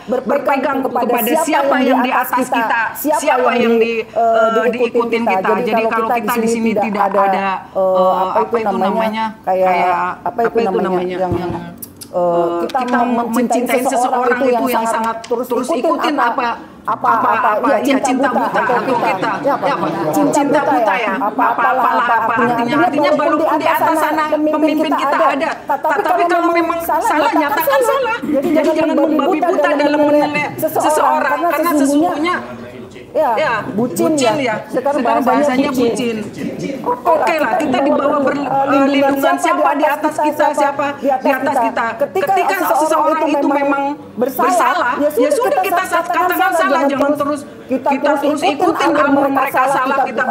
berpegang kepada siapa yang di atas kita, siapa yang diikutin kita. Jadi kalau kita di sini tidak ada kita mencintai seseorang itu yang sangat terus ikutin apa cinta buta atau kita cinta buta ya artinya walaupun di atas sana pemimpin kita ada, tapi kalau memang salah nyatakan salah. Jadi jangan membabi buta dalam menilai seseorang karena sesungguhnya bucin ya. Sekarang bahasanya bucin. Oke lah, kita di bawah perlindungan siapa di atas kita, siapa di atas kita. Ketika seseorang itu memang bersalah, ya sudah kita katakan salah, jangan terus kita terus ikutin alur mereka salah, kita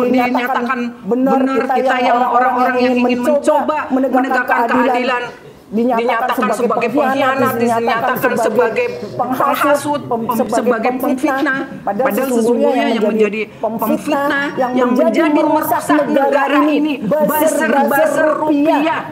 dinyatakan benar, kita yang orang-orang yang ingin mencoba menegakkan keadilan dinyatakan sebagai pengkhianat, dinyatakan sebagai penghasut, sebagai pemfitnah. Padahal sesungguhnya yang menjadi pemfitnah, yang menjadi merusak negara ini buzzer rupiah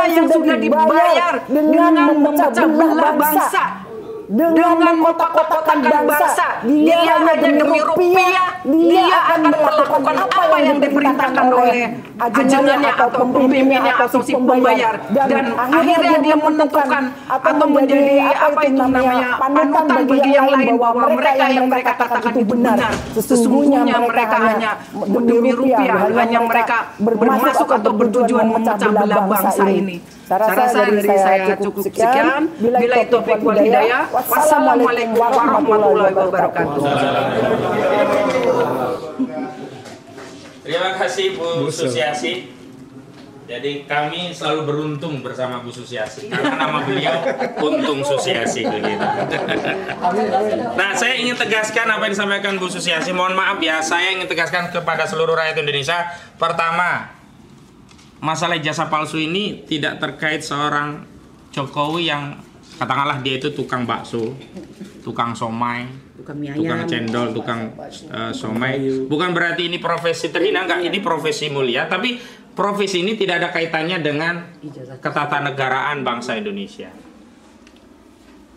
yang sudah dibayar dengan memecah belah bangsa, dengan kotak-kotakan bangsa. Dia hanya demi rupiah, dia akan melakukan apa yang diperintahkan oleh ajengannya atau pemimpinnya atau si pembayar, dan akhirnya dia menentukan atau menjadi panutan bagi yang lain bahwa mereka yang mereka katakan itu benar. Sesungguhnya mereka hanya demi rupiah, hanya mereka bermasuk atau bertujuan memecah belah bangsa ini. Saya rasa dari saya cukup sekian. Bila taufik wal hidayah. Wassalamualaikum warahmatullahi wabarakatuh. Terima kasih Bu Susiasi. Jadi kami selalu beruntung bersama Bu Susiasi karena nama beliau Untung Susiasi begitu. Nah, saya ingin tegaskan apa yang disampaikan Bu Susiasi. Mohon maaf ya, saya ingin tegaskan kepada seluruh rakyat Indonesia. Pertama, masalah ijazah palsu ini tidak terkait seorang Jokowi yang katakanlah dia itu tukang bakso, tukang somai, tukang cendol, tukang somai. Bukan berarti ini profesi terhina, enggak, ini profesi mulia. Tapi profesi ini tidak ada kaitannya dengan ketatanegaraan bangsa Indonesia.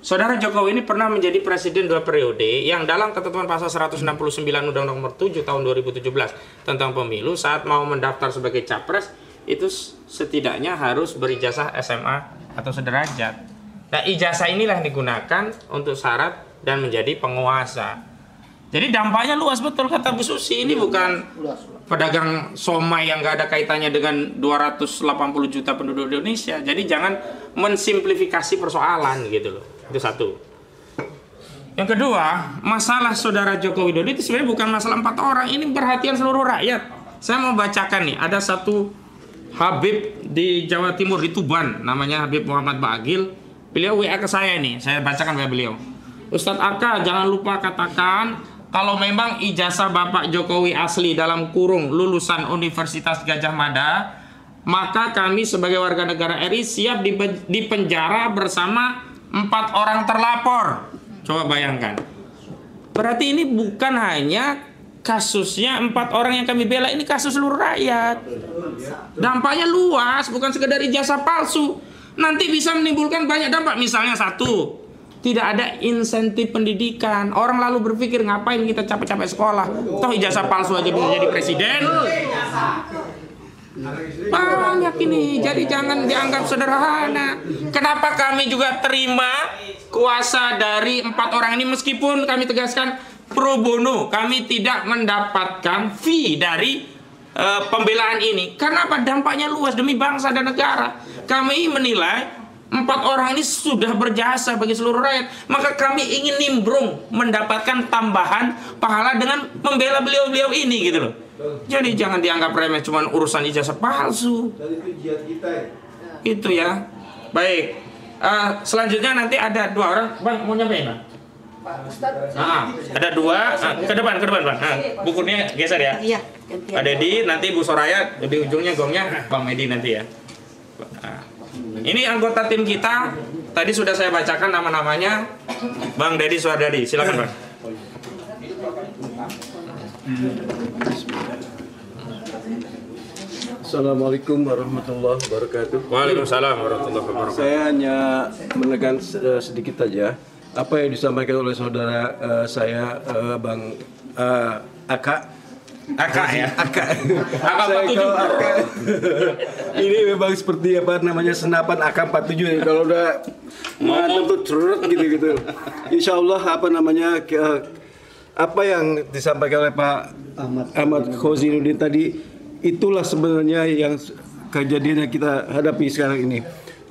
Saudara Jokowi ini pernah menjadi presiden 2 periode yang dalam ketentuan pasal 169 Undang-Undang Nomor 7 tahun 2017 tentang pemilu saat mau mendaftar sebagai capres itu setidaknya harus berijazah SMA atau sederajat. Nah, ijazah inilah yang digunakan untuk syarat dan menjadi penguasa. Jadi dampaknya luas betul kata Bu Susi. Ini bukan pedagang somai yang gak ada kaitannya dengan 280 juta penduduk Indonesia. Jadi jangan mensimplifikasi persoalan gitu loh. Itu satu. Yang kedua, masalah saudara Joko Widodo itu sebenarnya bukan masalah 4 orang. Ini perhatian seluruh rakyat. Saya mau bacakan nih, ada satu Habib di Jawa Timur, di Tuban, namanya Habib Muhammad Bagil. Beliau WA ke saya nih, saya bacakan WA beliau. Ustadz Aka, jangan lupa katakan kalau memang ijazah Bapak Jokowi asli dalam kurung lulusan Universitas Gadjah Mada, maka kami sebagai warga negara RI siap dipenjara bersama 4 orang terlapor. Coba bayangkan. Berarti ini bukan hanya kasusnya 4 orang yang kami bela, ini kasus seluruh rakyat. Dampaknya luas, bukan sekedar ijazah palsu. Nanti bisa menimbulkan banyak dampak. Misalnya satu, tidak ada insentif pendidikan. Orang lalu berpikir ngapain kita capek-capek sekolah, toh ijazah palsu aja bisa jadi presiden. Banyak ini, jadi jangan dianggap sederhana. Kenapa kami juga terima kuasa dari 4 orang ini, meskipun kami tegaskan pro bono, kami tidak mendapatkan fee dari pembelaan ini. Karena apa? Dampaknya luas demi bangsa dan negara. Kami menilai 4 orang ini sudah berjasa bagi seluruh rakyat. Maka kami ingin nimbrung mendapatkan tambahan pahala dengan membela beliau-beliau ini gitu loh. Jadi jangan dianggap remeh cuman urusan ijazah palsu. Itu ya. Baik. Selanjutnya nanti ada 2 orang. Bang mau nyampein, Bang? Ada 2 ke depan Bang. Bukunya geser ya. Iya. Ada Dedi, nanti Bu Soraya di ujungnya gongnya Bang Medi nanti ya. Ini anggota tim kita. Tadi sudah saya bacakan nama-namanya. Bang Dedi Suardadi, silakan Bang. Assalamualaikum warahmatullahi wabarakatuh. Waalaikumsalam warahmatullahi wabarakatuh. Saya hanya menekan sedikit saja apa yang disampaikan oleh saudara saya Bang Aka ya. Aka. Ini memang seperti apa namanya senapan AK-47 kalau udah mantap tuh cerut gitu. Insya Allah apa yang disampaikan oleh Pak Ahmad Khozinuddin tadi itulah sebenarnya yang kejadian yang kita hadapi sekarang ini.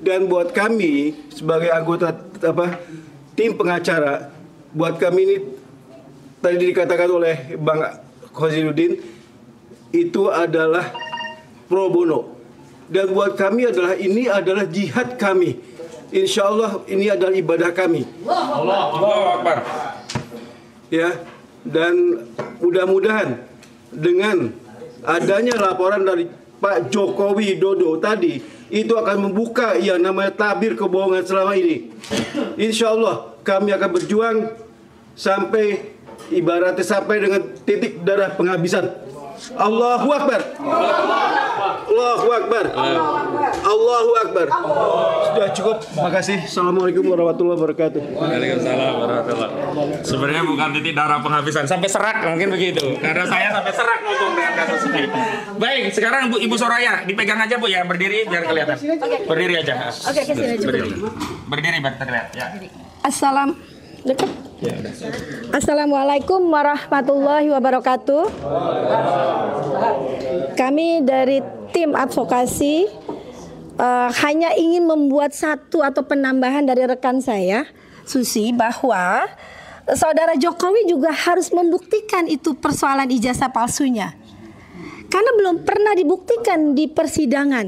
Dan buat kami sebagai anggota tim pengacara, buat kami ini tadi dikatakan oleh Bang Khozinuddin itu adalah pro bono, dan buat kami ini adalah jihad kami. Insya Allah ini adalah ibadah kami. Allahu Akbar. Ya, dan mudah-mudahan dengan adanya laporan dari Pak Jokowi Dodo tadi itu akan membuka yang namanya tabir kebohongan selama ini. Insya Allah kami akan berjuang sampai ibaratnya sampai dengan titik darah penghabisan. Allahu Akbar. Allahu Akbar. Allahu Akbar. Sudah cukup. Makasih. Assalamualaikum warahmatullahi wabarakatuh. Waalaikumsalam warahmatullahi wabarakatuh. Sebenarnya bukan titik darah penghabisan, sampai serak mungkin begitu. Karena saya sampai serak ngomong dengan kasus ini. Baik, sekarang Ibu Soraya dipegang aja Bu ya, berdiri biar kelihatan. Berdiri aja. Oke, kesini cukup. Berdiri biar terlihat ya. Assalamualaikum warahmatullahi wabarakatuh. Kami dari tim advokasi hanya ingin membuat satu atau penambahan dari rekan saya, Susi, bahwa saudara Jokowi juga harus membuktikan itu persoalan ijazah palsunya. Karena belum pernah dibuktikan di persidangan.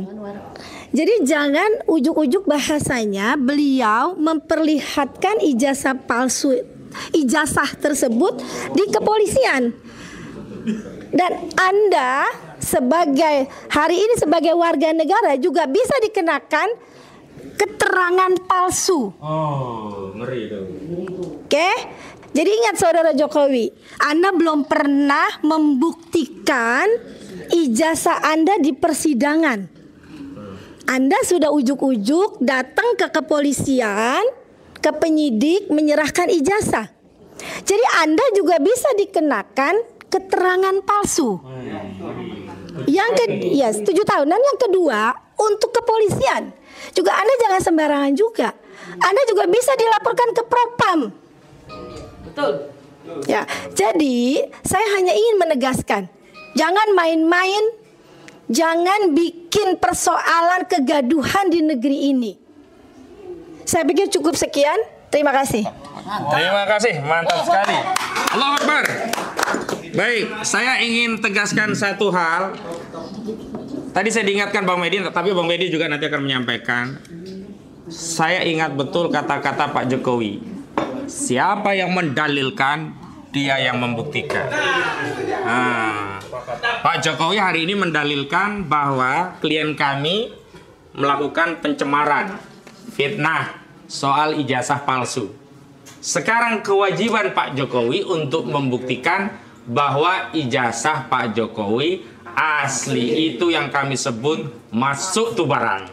Jadi jangan ujuk-ujuk bahasanya beliau memperlihatkan ijazah palsu, ijazah tersebut di kepolisian. Dan Anda hari ini sebagai warga negara juga bisa dikenakan keterangan palsu. Oh, ngeri itu. Oke? Jadi ingat saudara Jokowi, Anda belum pernah membuktikan ijazah Anda di persidangan. Anda sudah ujuk-ujuk datang ke kepolisian, ke penyidik menyerahkan ijazah. Jadi Anda juga bisa dikenakan keterangan palsu. Yang 7 tahun. Dan yang kedua, untuk kepolisian juga Anda jangan sembarangan juga. Anda juga bisa dilaporkan ke Propam. Betul. Ya, jadi saya hanya ingin menegaskan, jangan main-main. Jangan bikin persoalan kegaduhan di negeri ini. Saya pikir cukup sekian. Terima kasih. Terima kasih, mantap sekali. Allahu Akbar. Baik, saya ingin tegaskan satu hal. Tadi saya diingatkan Bang Medi, tapi Bang Medi juga nanti akan menyampaikan. Saya ingat betul kata-kata Pak Jokowi. Siapa yang mendalilkan, dia yang membuktikan. Pak Jokowi hari ini mendalilkan bahwa klien kami melakukan pencemaran, fitnah soal ijazah palsu. Sekarang kewajiban Pak Jokowi untuk membuktikan bahwa ijazah Pak Jokowi asli, itu yang kami sebut masuk tuh barang.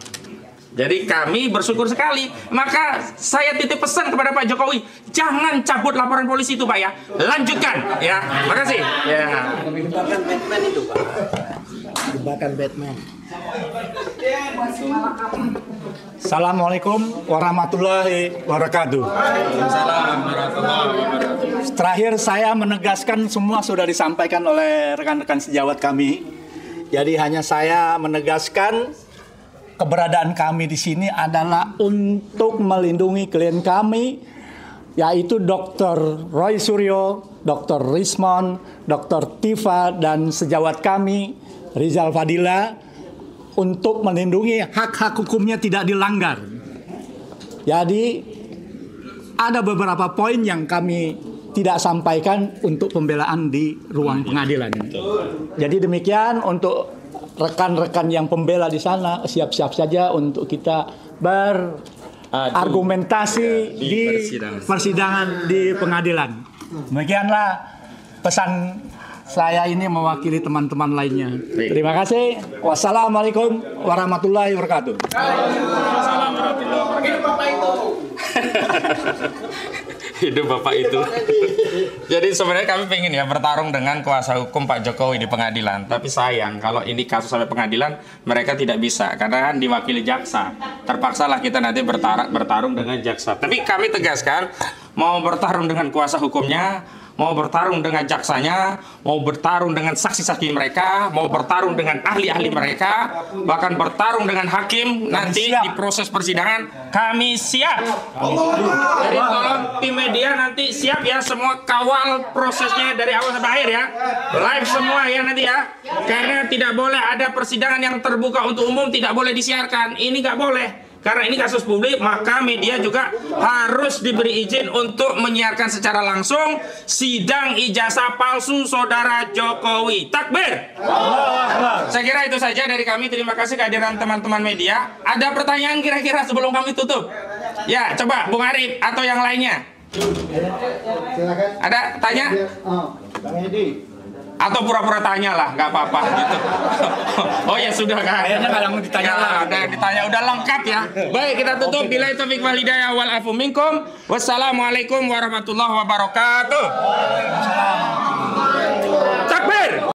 Jadi kami bersyukur sekali. Maka saya titip pesan kepada Pak Jokowi, jangan cabut laporan polisi itu Pak ya. Lanjutkan ya. Makasih. Ya. Jebakan Batman itu Pak. Jebakan Batman. Assalamualaikum warahmatullahi wabarakatuh. Terakhir saya menegaskan semua sudah disampaikan oleh rekan-rekan sejawat kami. Jadi hanya saya menegaskan keberadaan kami di sini adalah untuk melindungi klien kami, yaitu Dr. Roy Suryo, Dr. Rismon, Dr. Tifa, dan sejawat kami Rizal Fadila, untuk melindungi hak-hak hukumnya tidak dilanggar. Jadi ada beberapa poin yang kami tidak sampaikan untuk pembelaan di ruang pengadilan. Jadi demikian untuk rekan-rekan yang pembela di sana, siap-siap saja untuk kita berargumentasi di persidangan di pengadilan. Demikianlah pesan saya ini mewakili teman-teman lainnya. Terima kasih. Wassalamualaikum warahmatullahi wabarakatuh. Waalaikumsalam warahmatullahi wabarakatuh. Hidup Bapak itu. Jadi sebenarnya kami pengen ya bertarung dengan kuasa hukum Pak Jokowi di pengadilan. Tapi sayang kalau ini kasus sampai pengadilan mereka tidak bisa karena kan diwakili jaksa. Terpaksalah kita nanti bertarung dengan jaksa. Tapi kami tegaskan mau bertarung dengan kuasa hukumnya, mau bertarung dengan jaksanya, mau bertarung dengan saksi-saksi mereka, mau bertarung dengan ahli-ahli mereka, bahkan bertarung dengan hakim nanti di proses persidangan, kami siap. Jadi tolong tim media nanti siap ya, semua kawal prosesnya dari awal sampai akhir ya. Live semua ya nanti ya. Karena tidak boleh ada persidangan yang terbuka untuk umum, tidak boleh disiarkan. Ini nggak boleh. Karena ini kasus publik, maka media juga harus diberi izin untuk menyiarkan secara langsung sidang ijazah palsu saudara Jokowi. Takbir! Saya kira itu saja dari kami. Terima kasih kehadiran teman-teman media. Ada pertanyaan kira-kira sebelum kami tutup? Ya, coba Bung Arif atau yang lainnya. Ada tanya? Bang Edi. Atau pura-pura tanya lah, nggak apa-apa gitu. Oh ya sudah kan? Kayaknya nggak mau ditanya lah. Udah ditanya, udah lengkap ya. Baik, kita tutup. Billahi taufiq wal hidayah wal afu minkum. Wassalamualaikum warahmatullahi wabarakatuh. Takbir.